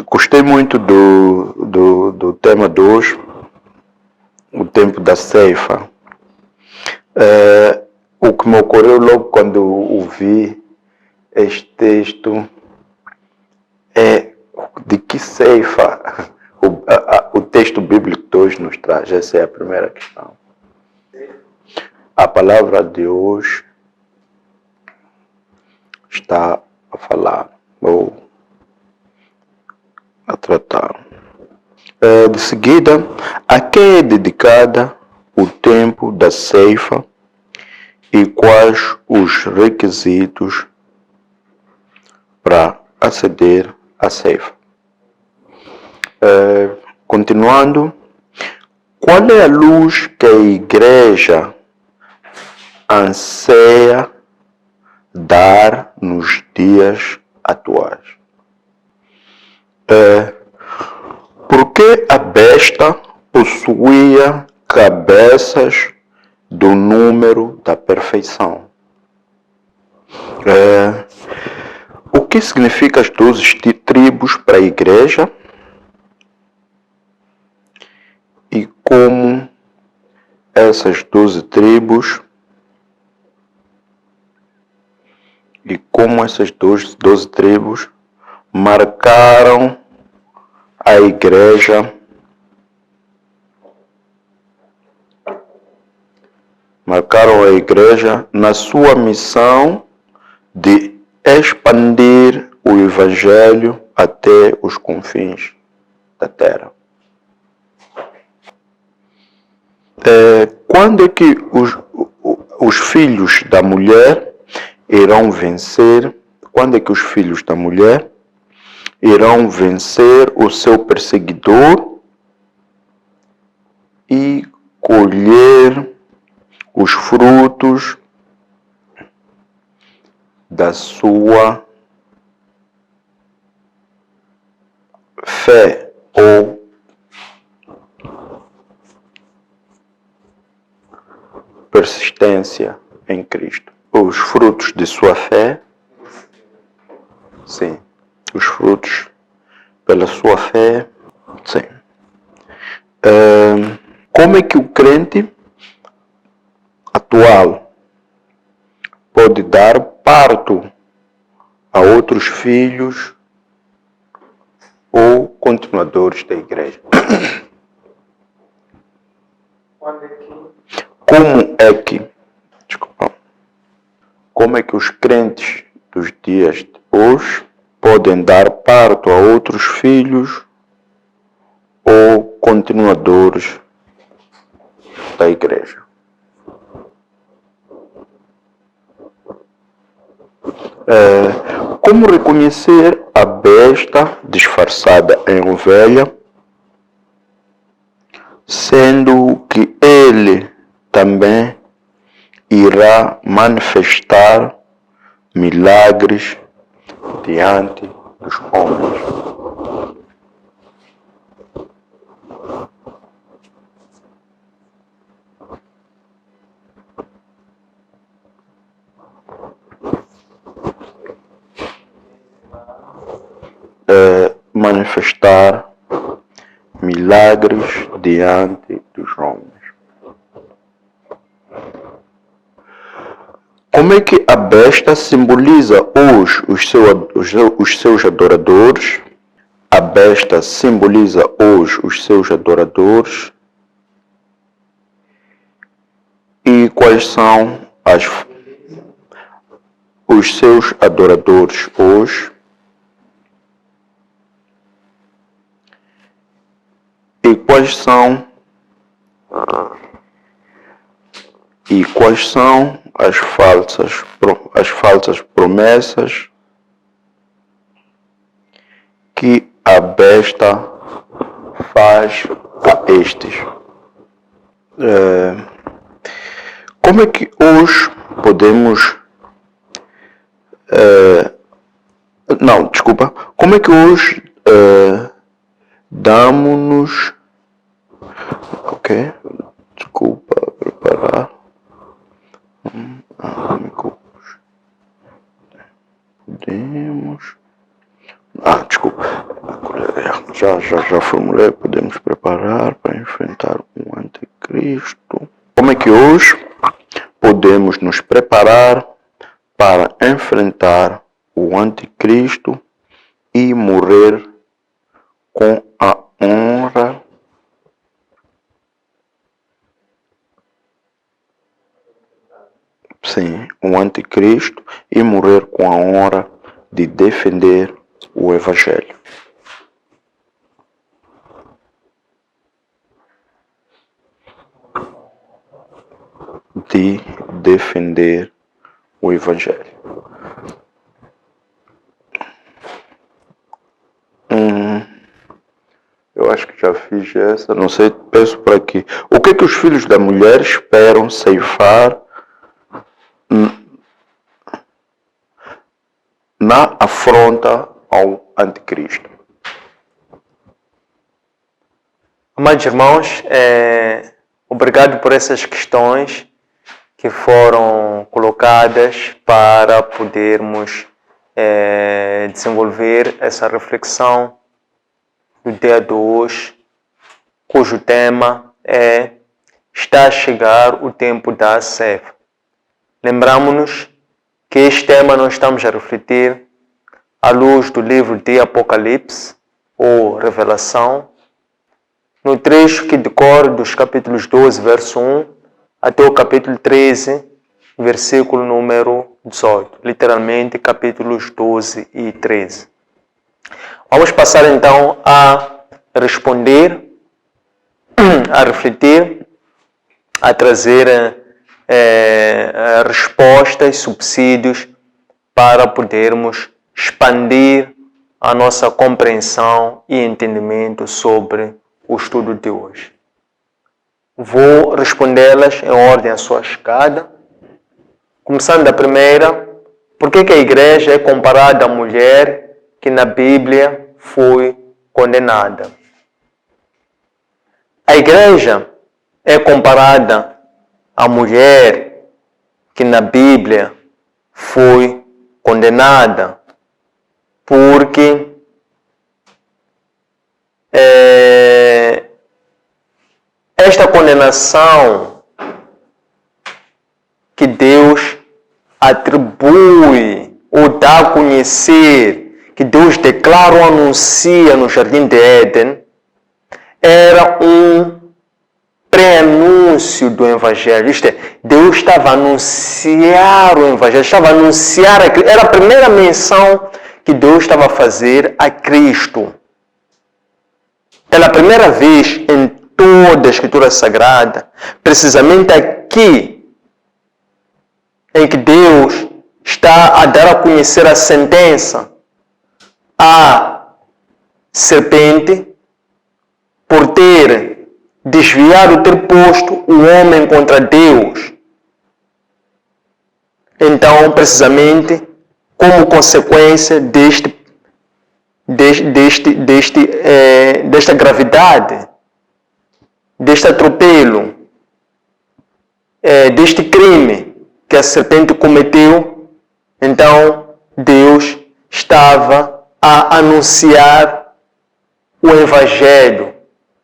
Gostei muito do tema 2, o tempo da ceifa. O que me ocorreu logo quando ouvi este texto é: de que ceifa? o texto bíblico que hoje nos traz, essa é a primeira questão. A palavra de hoje está a falar, ou a tratar. De seguida, a quem é dedicada o tempo da ceifa e quais os requisitos para aceder à ceifa. Continuando, qual é a luz que a Igreja anseia dar nos dias atuais? Por que a besta possuía cabeças do número da perfeição? O que significa as 12 tribos para a Igreja? E como essas 12 tribos marcaram a Igreja na sua missão de expandir o Evangelho até os confins da terra. Quando é que os filhos da mulher irão vencer? Quando é que os filhos da mulher irão vencer o seu perseguidor e colher os frutos da sua fé ou persistência em Cristo? Os frutos de sua fé, sim. Os frutos pela sua fé, sim. Como é que o crente atual pode dar parto a outros filhos ou continuadores da Igreja? Como é que os crentes dos dias de hoje podem dar parto a outros filhos ou continuadores da Igreja? Como reconhecer a besta disfarçada em ovelha, sendo que ele também irá manifestar milagres diante dos homens? Manifestar milagres diante dos homens. Como é que a besta simboliza hoje os seus adoradores? A besta simboliza hoje os seus adoradores. E quais são os seus adoradores hoje? E quais são as falsas promessas que a besta faz a estes? Como é que hoje podemos... Como é que hoje damos-nos... preparar... Podemos... Já formulei. Podemos preparar para enfrentar o anticristo. Como é que hoje podemos nos preparar para enfrentar o anticristo e morrer com a honra sim, o anticristo e morrer com a honra de defender o Evangelho. De defender o Evangelho. Eu acho que já fiz essa, não sei, peço para aqui. O que os filhos da mulher esperam ceifar na afronta ao anticristo? Amados irmãos, obrigado por essas questões que foram colocadas para podermos desenvolver essa reflexão do dia de hoje, cujo tema é Está a chegar o tempo da ceifa. Lembramos-nos que este tema nós estamos a refletir à luz do livro de Apocalipse, ou Revelação, no trecho que decorre dos capítulos 12, verso 1, até o capítulo 13, versículo número 18. Literalmente, capítulos 12 e 13. Vamos passar então a responder, a refletir, a trazer respostas, subsídios para podermos expandir a nossa compreensão e entendimento sobre o estudo de hoje. Vou respondê-las em ordem à sua chegada. Começando da primeira, por que a igreja é comparada à mulher que na Bíblia foi condenada? A igreja é comparada à mulher que na Bíblia foi condenada porque esta condenação que Deus atribui ou dá a conhecer, que Deus declara ou anuncia no Jardim de Éden, era um pré-anúncio do Evangelho. Isto é, Deus estava a anunciar o Evangelho, estava a anunciar a Cristo. Era a primeira menção que Deus estava a fazer a Cristo. Pela primeira vez em toda a Escritura Sagrada, precisamente aqui, em que Deus está a dar a conhecer a sentença à serpente por ter desviado, ter posto o homem contra Deus. Então, precisamente, como consequência desta gravidade, deste atropelo, deste crime que a serpente cometeu, então Deus estava a anunciar o Evangelho,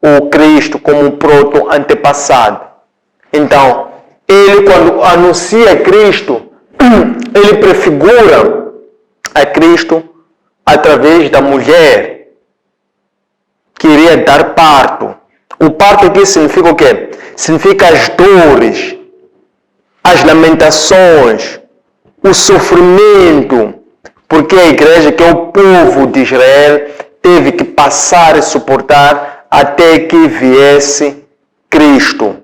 o Cristo como um proto-antepassado. Então, ele quando anuncia Cristo, ele prefigura a Cristo através da mulher que iria dar parto. O parto aqui significa o quê? Significa as dores, as lamentações, o sofrimento, porque a igreja, que é o povo de Israel, teve que passar e suportar até que viesse Cristo.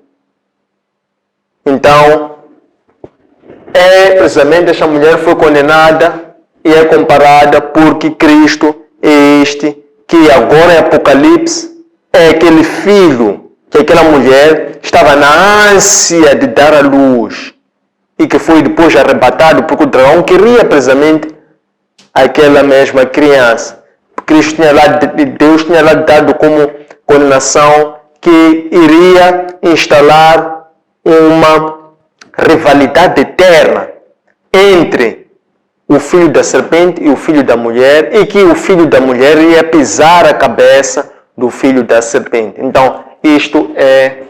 Então, precisamente esta mulher foi condenada e é comparada porque Cristo é este que agora em Apocalipse é aquele filho que aquela mulher estava na ânsia de dar à luz e que foi depois arrebatado porque o dragão queria precisamente aquela mesma criança. Deus tinha lá dado como condenação que iria instalar uma rivalidade eterna entre o filho da serpente e o filho da mulher, e que o filho da mulher ia pisar a cabeça do filho da serpente. Então, isto é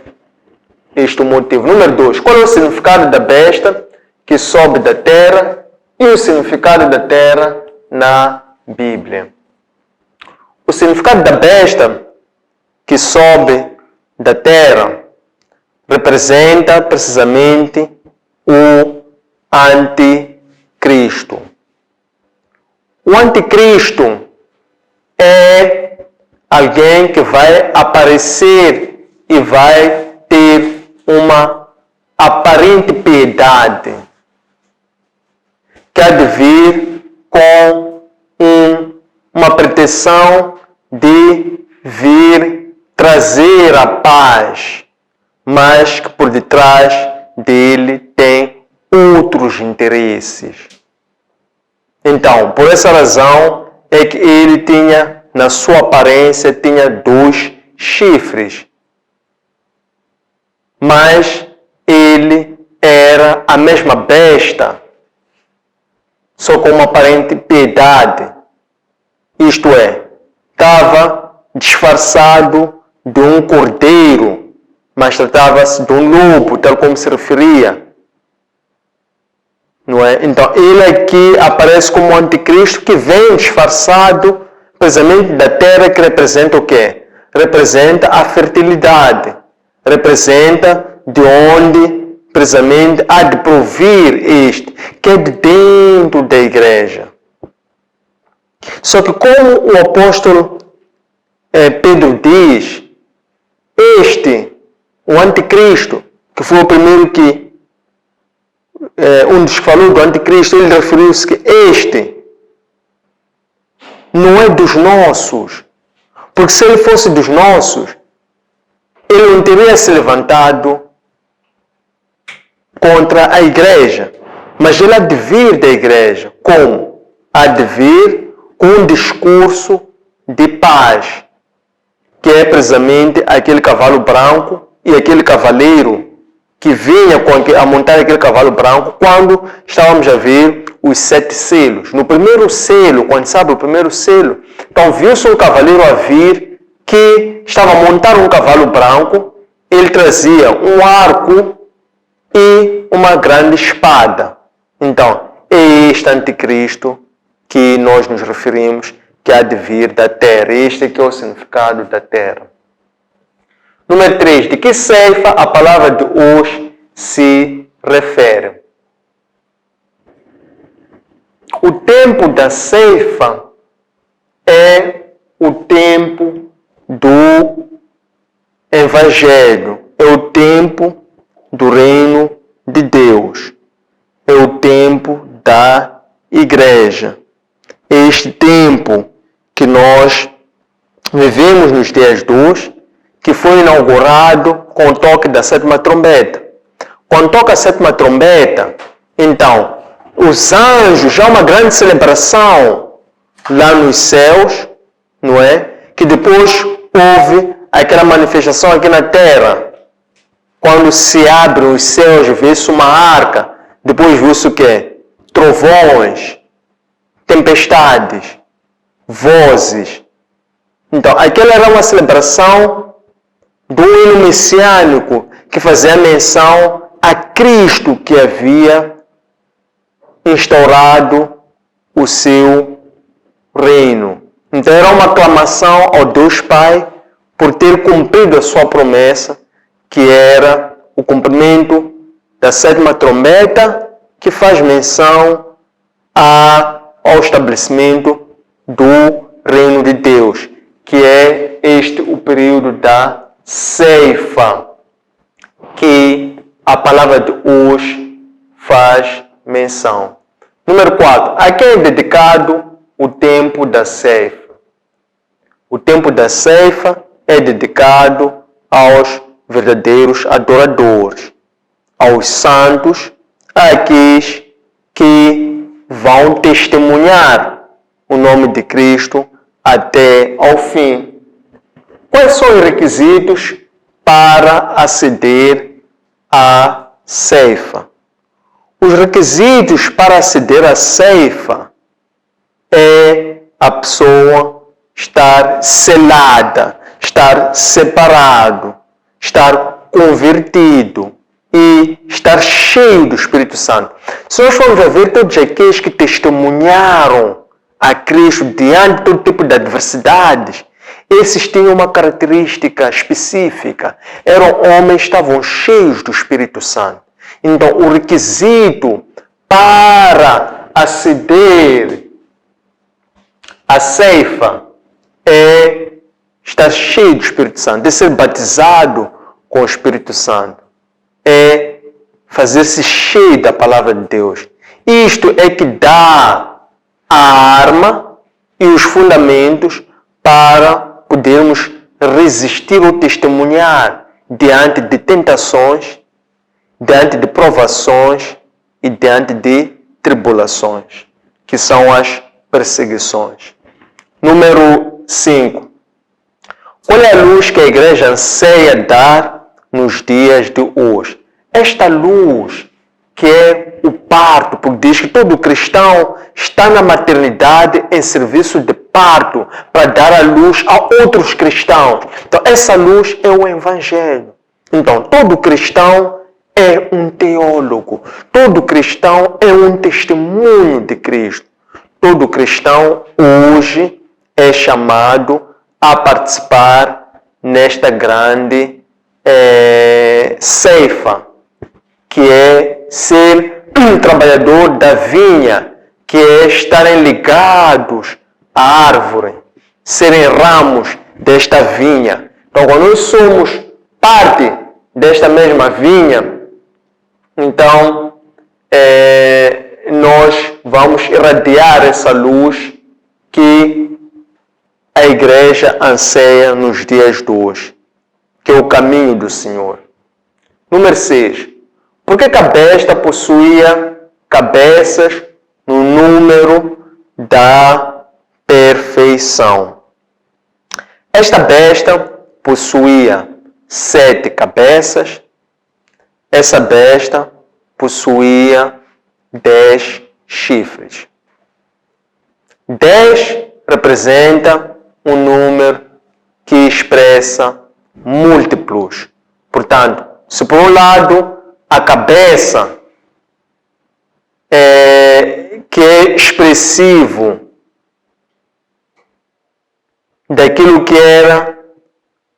o motivo. Número 2. Qual é o significado da besta que sobe da terra e o significado da terra na Bíblia? O significado da besta que sobe da terra representa precisamente o anticristo. O anticristo é alguém que vai aparecer e vai ter uma aparente piedade, que há de vir com uma pretensão de vir trazer a paz, mas que por detrás dele tem outros interesses. Então, por essa razão é que ele tinha, na sua aparência, tinha 2 chifres. Mas ele era a mesma besta, só com uma aparente piedade. Isto é, estava disfarçado de um cordeiro, mas tratava-se de um lobo, tal como se referia. Não é? Então, ele aqui aparece como anticristo que vem disfarçado precisamente da terra, que representa o quê? Representa a fertilidade. Representa de onde precisamente há de provir este, que é de dentro da igreja. Só que como o apóstolo Pedro diz, o anticristo, que foi o primeiro que um dos que falou do anticristo, ele referiu-se que este não é dos nossos, porque se ele fosse dos nossos, ele não teria se levantado contra a igreja, mas ele há de vir da igreja. Como? Há de vir com um discurso de paz, que é precisamente aquele cavalo branco e aquele cavaleiro que vinha a montar aquele cavalo branco quando estávamos a ver os 7 selos. No primeiro selo, quando se abre o primeiro selo, então viu-se um cavaleiro a vir que estava a montar um cavalo branco, ele trazia um arco e uma grande espada. Então, é este anticristo que nós nos referimos, que há de vir da terra. Este é que é o significado da terra. Número 3. De que ceifa a palavra de hoje se refere? O tempo da ceifa é o tempo do Evangelho, é o tempo do reino de Deus, é o tempo da igreja. Este tempo que nós vivemos nos dias de hoje, que foi inaugurado com o toque da 7ª trombeta. Quando toca a 7ª trombeta, então, os anjos, já uma grande celebração lá nos céus, não é? Que depois houve aquela manifestação aqui na terra. Quando se abrem os céus, vê-se uma arca, depois vê-se o quê? Trovões, tempestades, vozes. Então, aquela era uma celebração do hino messiânico que fazia menção a Cristo que havia instaurado o seu reino. Então, era uma aclamação ao Deus Pai por ter cumprido a sua promessa, que era o cumprimento da 7ª trombeta, que faz menção ao estabelecimento do reino de Deus, que é este o período da ceifa, que a palavra de hoje faz menção. Número 4. A quem é dedicado o tempo da ceifa? O tempo da ceifa é dedicado aos verdadeiros adoradores, aos santos, àqueles que vão testemunhar o nome de Cristo até ao fim. Quais são os requisitos para aceder à ceifa? Os requisitos para aceder à ceifa é a pessoa estar selada, estar separado, estar convertido e estar cheio do Espírito Santo. Se nós formos ver todos aqueles que testemunharam a Cristo diante de todo tipo de adversidades, esses tinham uma característica específica. Eram homens que estavam cheios do Espírito Santo. Então, o requisito para aceder à ceifa é estar cheio do Espírito Santo, é ser batizado com o Espírito Santo, é fazer-se cheio da palavra de Deus. Isto é que dá a arma e os fundamentos para podermos resistir ou testemunhar diante de tentações, diante de provações e diante de tribulações, que são as perseguições. Número 5. Qual é a luz que a igreja anseia dar nos dias de hoje? Esta luz que é o parto, porque diz que todo cristão está na maternidade em serviço de parto para dar a luz a outros cristãos. Então, essa luz é o Evangelho. Então, todo cristão é um teólogo. Todo cristão é um testemunho de Cristo. Todo cristão hoje é chamado a participar nesta grande ceifa, que é ser um trabalhador da vinha, que é estarem ligados à árvore, serem ramos desta vinha. Então, quando nós somos parte desta mesma vinha, então nós vamos irradiar essa luz que a igreja anseia nos dias de hoje, que é o caminho do Senhor. Número 6. Por que a besta possuía cabeças no número da perfeição? Esta besta possuía 7 cabeças. Essa besta possuía 10 chifres. 10 representa um número que expressa múltiplos. Portanto, se por um lado a cabeça que é expressivo daquilo que era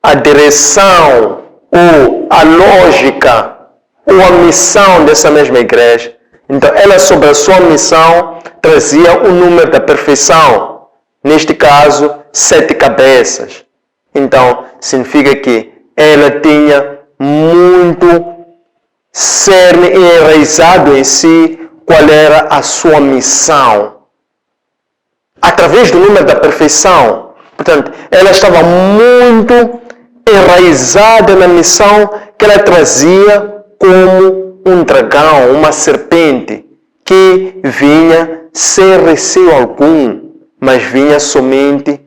a direção ou a lógica ou a missão dessa mesma igreja, então ela sobre a sua missão trazia o número da perfeição, neste caso 7 cabeças. Então significa que ela tinha muito cerne e enraizado em si qual era a sua missão. Através do número da perfeição, portanto, ela estava muito enraizada na missão que ela trazia como um dragão, uma serpente, que vinha sem receio algum, mas vinha somente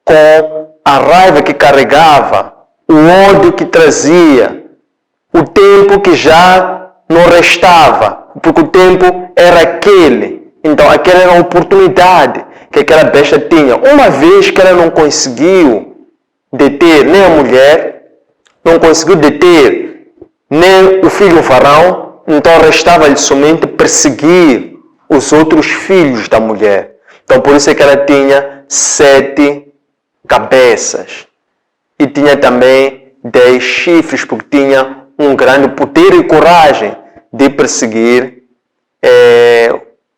com a raiva que carregava, o ódio que trazia, o tempo que já não restava, porque o tempo era aquele. Então, aquela era a oportunidade que aquela besta tinha. Uma vez que ela não conseguiu deter nem a mulher, não conseguiu deter nem o filho varão, então restava-lhe somente perseguir os outros filhos da mulher. Então, por isso é que ela tinha 7 cabeças. E tinha também 10 chifres, porque tinha um grande poder e coragem de perseguir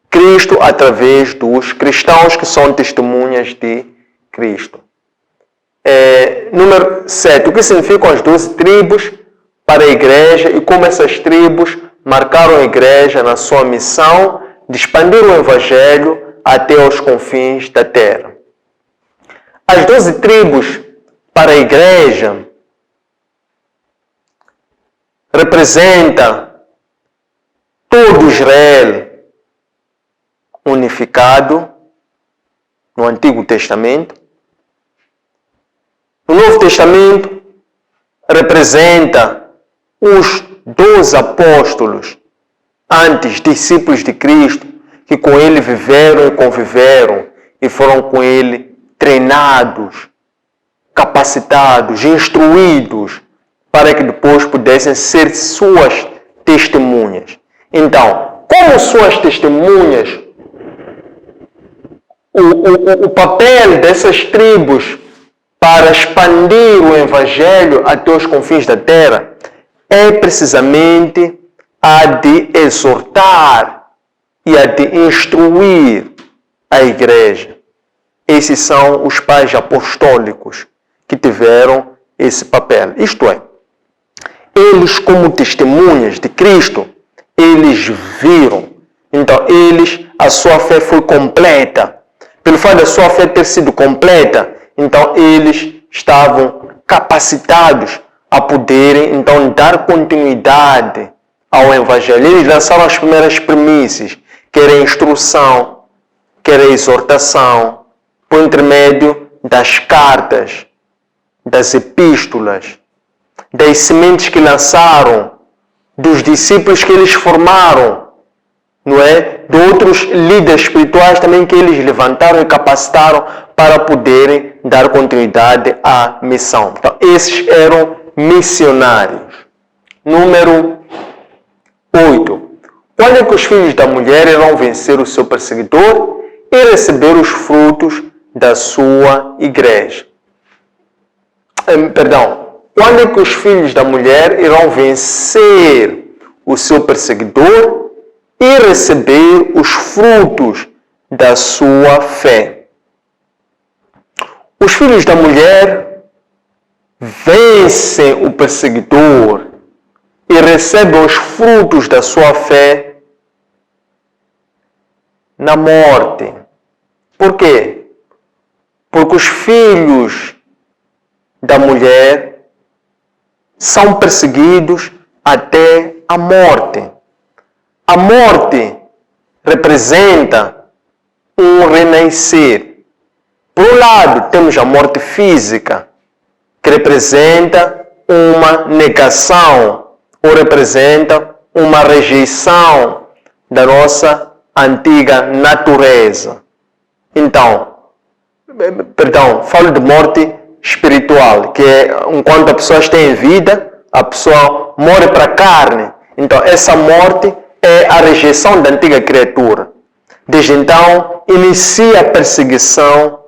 Cristo através dos cristãos que são testemunhas de Cristo. Número 7. O que significam as 12 tribos para a igreja e como essas tribos marcaram a igreja na sua missão de expandir o Evangelho até os confins da terra. As 12 tribos para a igreja representa todo Israel unificado no Antigo Testamento. No Novo Testamento representa os 12 apóstolos, antes discípulos de Cristo, que com ele viveram e conviveram e foram com ele treinados, capacitados, instruídos, para que depois pudessem ser suas testemunhas. Então, como suas testemunhas, o papel dessas tribos para expandir o Evangelho até os confins da terra é precisamente a de exortar e a de instruir a igreja. Esses são os pais apostólicos que tiveram esse papel. Isto é, eles como testemunhas de Cristo, eles viram. Então, a sua fé foi completa. Pelo fato da sua fé ter sido completa, então eles estavam capacitados a poderem, então, dar continuidade ao Evangelho. Eles lançaram as primeiras premissas, que era a instrução, que era a exortação, por intermédio das cartas, das epístolas, das sementes que lançaram, dos discípulos que eles formaram, não é? De outros líderes espirituais também que eles levantaram e capacitaram para poderem dar continuidade à missão. Então, esses eram missionários. Número 8. Quando é que os filhos da mulher irão vencer o seu perseguidor e receber os frutos da sua igreja? Quando é que os filhos da mulher irão vencer o seu perseguidor e receber os frutos da sua fé? Os filhos da mulher vencem o perseguidor e recebem os frutos da sua fé na morte. Por quê? Porque os filhos da mulher são perseguidos até a morte. A morte representa um renascer. Por um lado, temos a morte física, que representa uma negação, ou representa uma rejeição da nossa antiga natureza. Falo de morte espiritual, que é enquanto a pessoa está em vida, a pessoa morre para a carne. Então, essa morte é a rejeição da antiga criatura. Desde então, inicia a perseguição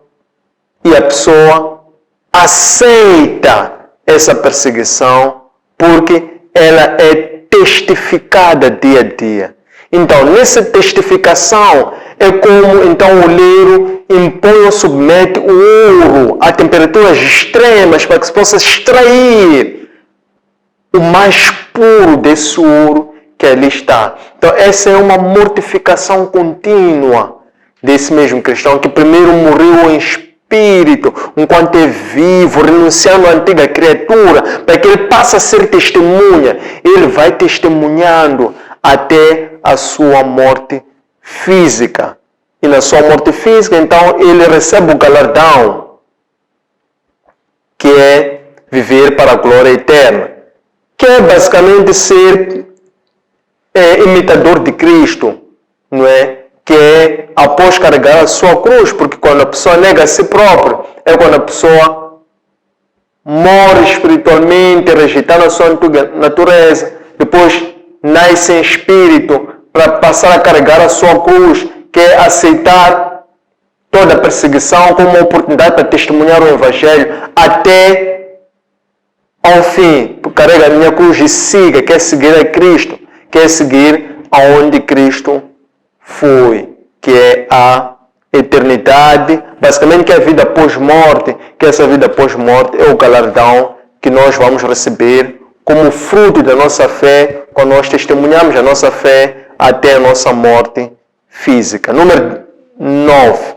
e a pessoa aceita essa perseguição porque ela é testificada dia a dia. Então, nessa testificação, é como então o oleiro impõe ou submete o ouro a temperaturas extremas para que se possa extrair o mais puro desse ouro que ali está. Então, essa é uma mortificação contínua desse mesmo cristão que primeiro morreu em espírito, enquanto é vivo, renunciando à antiga criatura, para que ele passe a ser testemunha. Ele vai testemunhando até a sua morte física. E na sua morte física, então, ele recebe o galardão, que é viver para a glória eterna, que é basicamente ser imitador de Cristo, não é? Que é após carregar a sua cruz, porque quando a pessoa nega a si próprio, é quando a pessoa morre espiritualmente, rejeitando a sua antiga natureza, depois nasce em espírito para passar a carregar a sua cruz, que é aceitar toda a perseguição como uma oportunidade para testemunhar o Evangelho até ao fim. Carrega a minha cruz e siga, quer seguir a Cristo, quer seguir aonde Cristo foi, que é a eternidade, basicamente que é a vida pós-morte, que essa vida pós-morte é o galardão que nós vamos receber como fruto da nossa fé, quando nós testemunhamos a nossa fé até a nossa morte física. Número 9.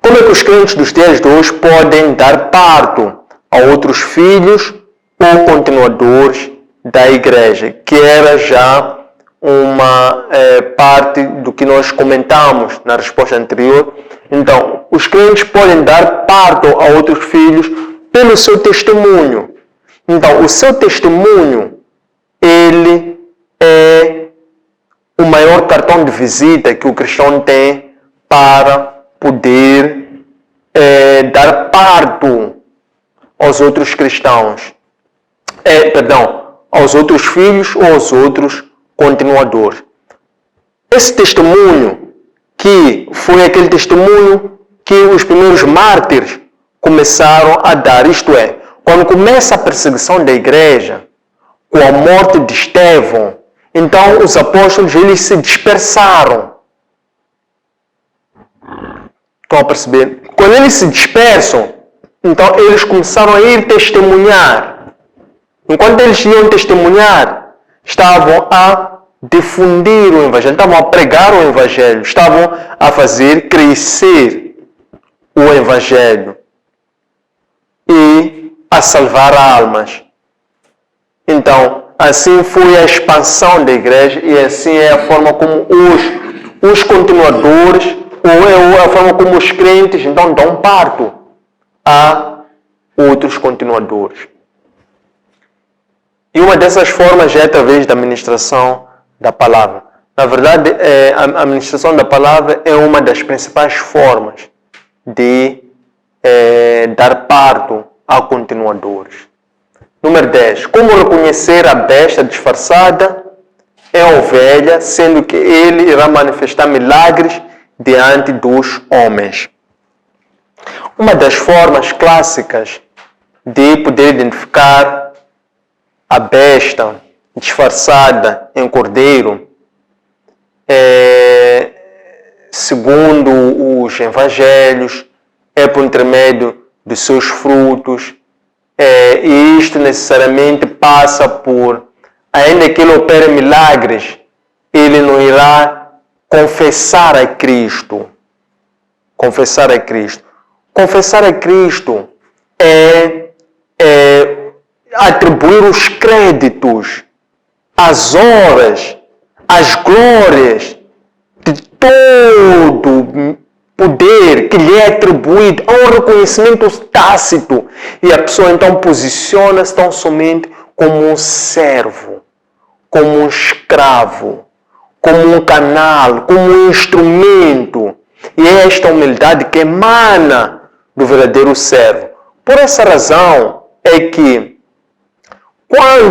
Como é que os crentes dos dias de hoje podem dar parto a outros filhos ou continuadores da igreja? Que era já uma parte do que nós comentamos na resposta anterior. Então, os crentes podem dar parto a outros filhos pelo seu testemunho. Então, o seu testemunho, ele é o maior cartão de visita que o cristão tem para poder dar parto aos outros cristãos. Aos outros filhos ou aos outros continuadores. Esse testemunho, que foi aquele testemunho que os primeiros mártires começaram a dar, isto é, quando começa a perseguição da igreja, com a morte de Estevão, então os apóstolos eles se dispersaram. Estão a perceber? Quando eles se dispersam, então eles começaram a ir testemunhar. Enquanto eles iam testemunhar, estavam a difundir o Evangelho, estavam a pregar o Evangelho, estavam a fazer crescer o Evangelho e a salvar almas. Então, assim foi a expansão da igreja e assim é a forma como os continuadores, ou é a forma como os crentes então dão parto a outros continuadores. E uma dessas formas é através da ministração da palavra. Na verdade, a ministração da palavra é uma das principais formas de dar parto a continuadores. Número 10. Como reconhecer a besta disfarçada é a ovelha, sendo que ele irá manifestar milagres diante dos homens. Uma das formas clássicas de poder identificar a besta disfarçada em cordeiro, segundo os evangelhos, é por intermédio dos seus frutos, e isto necessariamente passa por, ainda que ele opere milagres, ele não irá confessar a Cristo. Confessar a Cristo. Confessar a Cristo é atribuir os créditos, as horas, as glórias de todo poder que lhe é atribuído a um reconhecimento tácito. E a pessoa então posiciona-se tão somente como um servo, como um escravo, como um canal, como um instrumento. E é esta humildade que emana do verdadeiro servo. Por essa razão é que,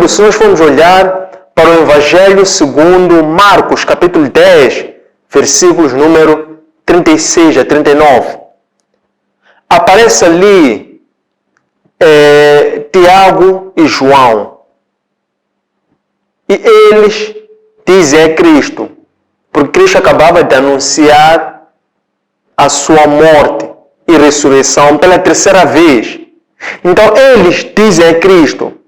se nós formos olhar para o Evangelho segundo Marcos, capítulo 10, versículos número 36 a 39, aparece ali Tiago e João. E eles dizem a Cristo, porque Cristo acabava de anunciar a sua morte e ressurreição pela terceira vez. Então eles dizem a Cristo,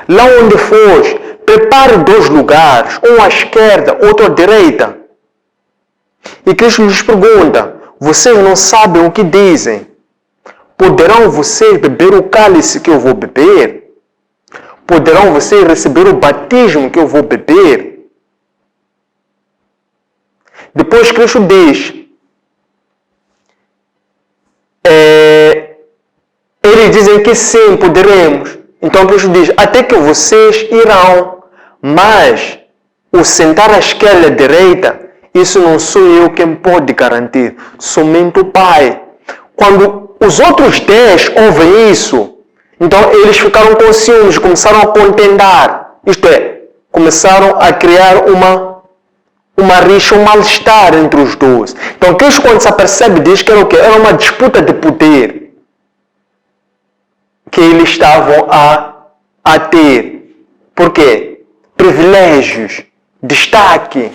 lá onde fores, prepare 2 lugares, um à esquerda, outro à direita. E Cristo lhes pergunta, vocês não sabem o que dizem? Poderão vocês beber o cálice que eu vou beber? Poderão vocês receber o batismo que eu vou beber? Depois Cristo diz, eles dizem que sim, poderemos. Então Cristo diz, até que vocês irão, mas o sentar à esquerda e à direita, isso não sou eu quem pode garantir, somente o Pai. Quando os outros 10 ouvem isso, então eles ficaram com ciúmes, começaram a contendar. Isto é, começaram a criar uma rixa, um mal-estar entre os dois. Então Cristo, quando se apercebe, diz que era o quê? Era uma disputa de poder que eles estavam a ter. Por quê? Privilégios, destaque.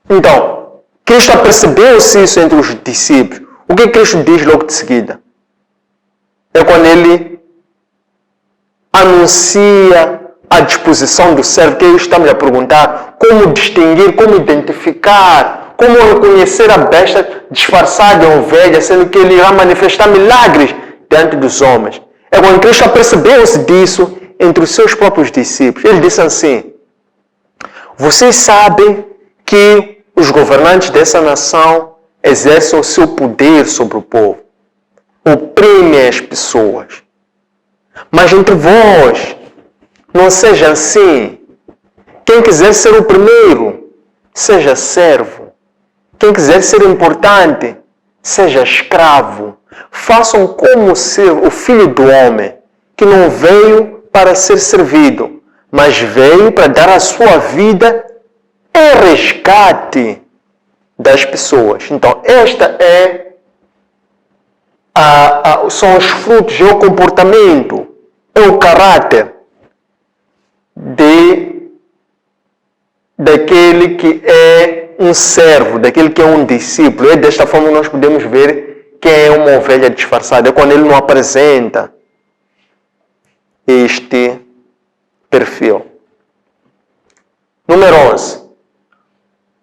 Então, Cristo apercebeu-se isso entre os discípulos. O que Cristo diz logo de seguida? É quando ele anuncia a disposição do servo, que aí estamos a perguntar como distinguir, como identificar, como reconhecer a besta disfarçada em ovelha, sendo que ele irá manifestar milagres diante dos homens. É quando Cristo apercebeu-se disso entre os seus próprios discípulos. Ele disse assim, vocês sabem que os governantes dessa nação exercem o seu poder sobre o povo, oprimem as pessoas. Mas entre vós, não seja assim. Quem quiser ser o primeiro, seja servo. Quem quiser ser importante, seja escravo. Façam como o Filho do Homem, que não veio para ser servido, mas veio para dar a sua vida em resgate das pessoas. Então, esta é são os frutos, é o comportamento, é o caráter daquele que é um servo, daquele que é um discípulo. É desta forma que nós podemos ver quem é uma ovelha disfarçada. É quando ele não apresenta este perfil. Número 11.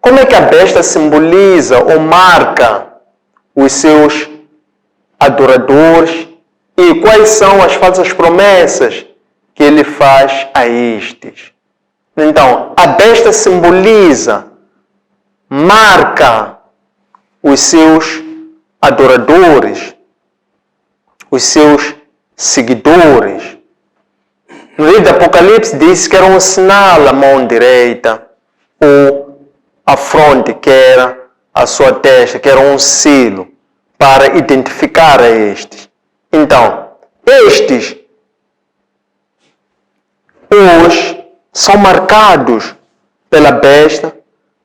Como é que a besta simboliza ou marca os seus adoradores e quais são as falsas promessas que ele faz a estes? Então, a besta simboliza, marca os seus adoradores, os seus seguidores. No livro do Apocalipse diz que era um sinal a mão direita, ou a fronte, que era a sua testa, que era um selo para identificar a estes. Então, estes hoje são marcados pela besta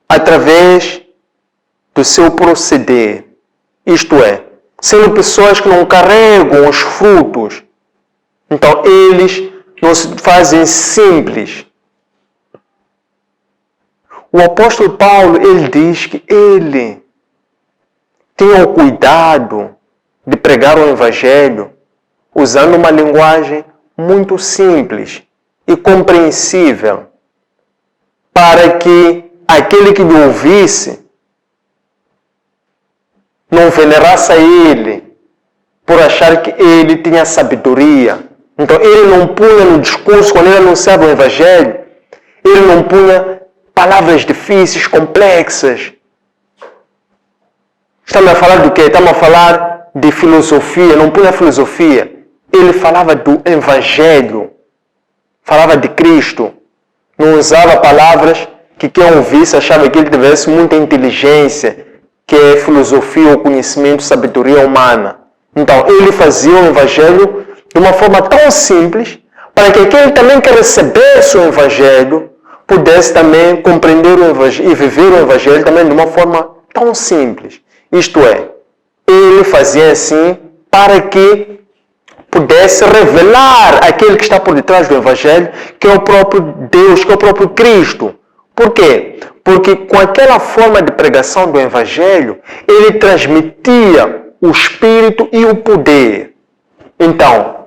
através do seu proceder. Isto é, sendo pessoas que não carregam os frutos. Então, eles não se fazem simples. O apóstolo Paulo, ele diz que ele tinha o cuidado de pregar o evangelho usando uma linguagem muito simples e compreensível, para que aquele que lhe ouvisse não venerasse a ele por achar que ele tinha sabedoria. Então ele não punha no discurso, quando ele anunciava o evangelho, ele não punha palavras difíceis, complexas. Estamos a falar do quê? Estamos a falar de filosofia, não punha filosofia. Ele falava do evangelho, falava de Cristo, não usava palavras que quem ouvisse achava que ele tivesse muita inteligência, que é filosofia ou conhecimento, sabedoria humana. Então, ele fazia o evangelho de uma forma tão simples, para que aquele também que recebesse o evangelho pudesse também compreender o evangelho e viver o evangelho também de uma forma tão simples. Isto é, ele fazia assim para que pudesse revelar aquele que está por detrás do evangelho, que é o próprio Deus, que é o próprio Cristo. Por quê? Porque com aquela forma de pregação do evangelho, ele transmitia o espírito e o poder. Então,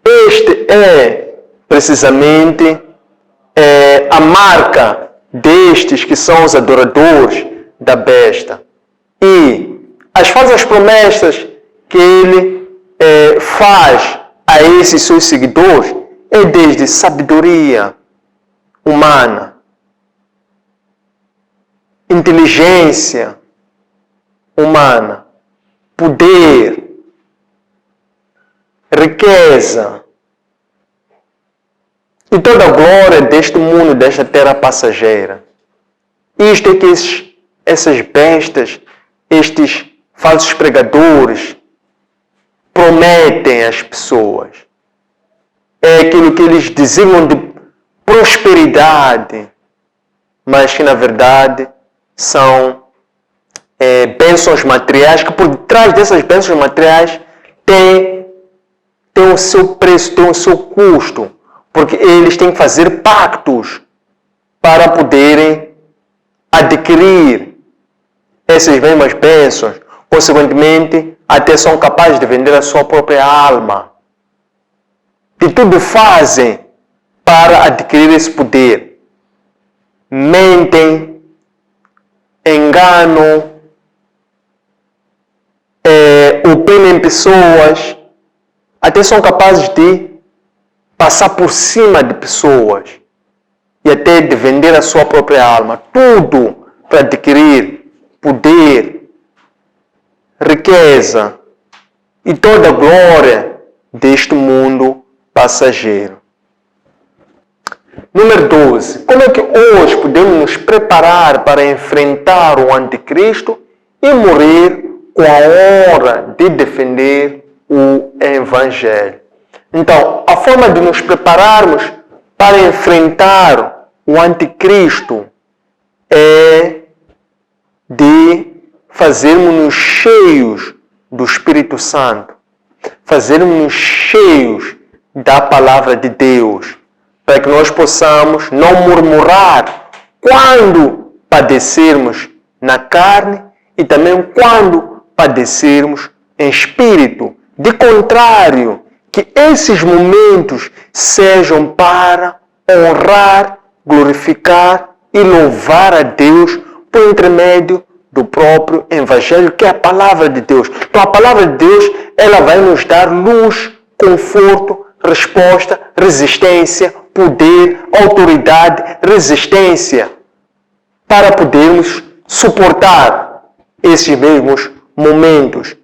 este é precisamente a marca destes que são os adoradores da besta. E as falsas promessas que ele faz a esses seus seguidores é desde sabedoria humana, inteligência humana, poder, riqueza e toda a glória deste mundo, desta terra passageira. Isto é que essas bestas, estes falsos pregadores prometem às pessoas. É aquilo que eles diziam de prosperidade, mas que na verdade são bênçãos materiais, que por trás dessas bênçãos materiais tem o seu preço, tem o seu custo, porque eles têm que fazer pactos para poderem adquirir essas mesmas bênçãos. Consequentemente, até são capazes de vender a sua própria alma. De tudo fazem para adquirir esse poder. Mentem, enganam, oprimem pessoas, até são capazes de passar por cima de pessoas e até de vender a sua própria alma. Tudo para adquirir poder, riqueza e toda a glória deste mundo passageiro. Número 12. Como é que hoje podemos nos preparar para enfrentar o anticristo e morrer com a honra de defender o evangelho? Então, a forma de nos prepararmos para enfrentar o anticristo é de fazermos-nos cheios do Espírito Santo. fazermos-nos cheios da palavra de Deus, para que nós possamos não murmurar quando padecermos na carne e também quando padecermos em espírito. De contrário, que esses momentos sejam para honrar, glorificar e louvar a Deus por intermédio do próprio Evangelho, que é a palavra de Deus. Então a palavra de Deus, ela vai nos dar luz, conforto, resposta, resistência, poder, autoridade, resistência, para podermos suportar esses mesmos momentos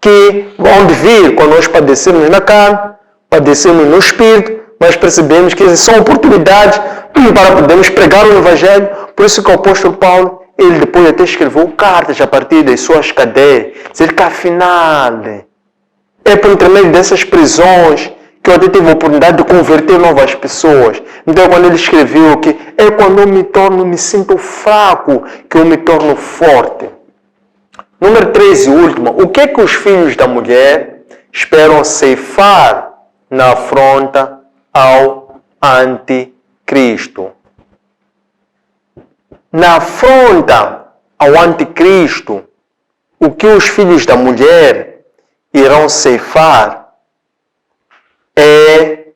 que vão vir quando nós padecemos na carne, padecemos no espírito, mas percebemos que são oportunidades para podermos pregar o Evangelho. Por isso que o apóstolo Paulo, ele depois até escreveu cartas a partir das suas cadeias, dizer que afinal é por intermédio dessas prisões que eu até tive a oportunidade de converter novas pessoas. Então, quando ele escreveu que é quando eu me sinto fraco, que eu me torno forte. Número 3 e último, o que é que os filhos da mulher esperam ceifar na afronta ao anticristo? Na afronta ao anticristo, o que os filhos da mulher irão ceifar é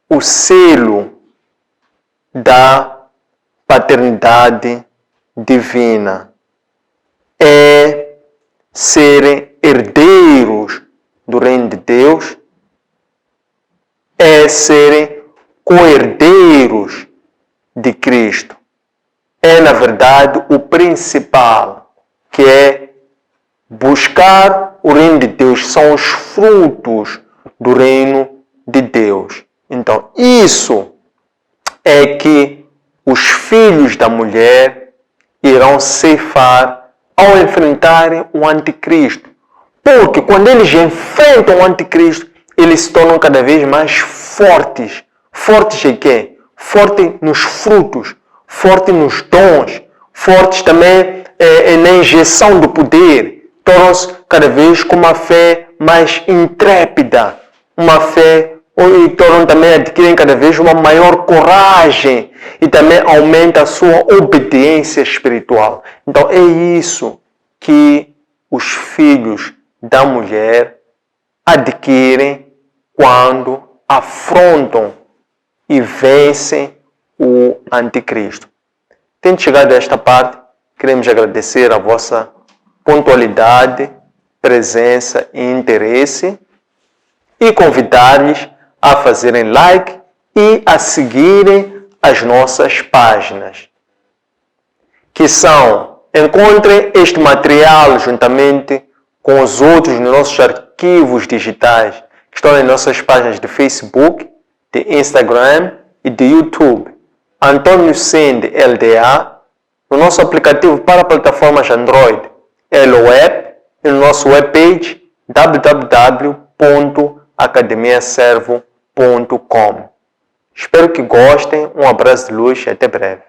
o selo da paternidade divina, é serem herdeiros do reino de Deus, é serem co-herdeiros de Cristo. É, na verdade, o principal, que é buscar o reino de Deus, são os frutos do reino de Deus. Então, isso é que os filhos da mulher irão ceifar ao enfrentarem o anticristo. Porque quando eles enfrentam o anticristo, eles se tornam cada vez mais fortes. Fortes em quê? Fortes nos frutos, fortes nos dons, fortes também na injeção do poder. Tornam-se cada vez com uma fé mais intrépida, uma fé e tornam também, adquirem cada vez uma maior coragem e também aumenta a sua obediência espiritual. Então é isso que os filhos da mulher adquirem quando afrontam e vencem o anticristo. Tendo chegado a esta parte, queremos agradecer a vossa pontualidade, presença e interesse e convidar-lhes a fazerem like e a seguirem as nossas páginas, que são: encontrem este material juntamente com os outros nos nossos arquivos digitais que estão nas nossas páginas de Facebook, de Instagram e de YouTube. Antônio Sende LDA, no nosso aplicativo para plataformas Android, LOApp, e no nosso webpage www.academiaservo.com. Espero que gostem, um abraço de luz e até breve.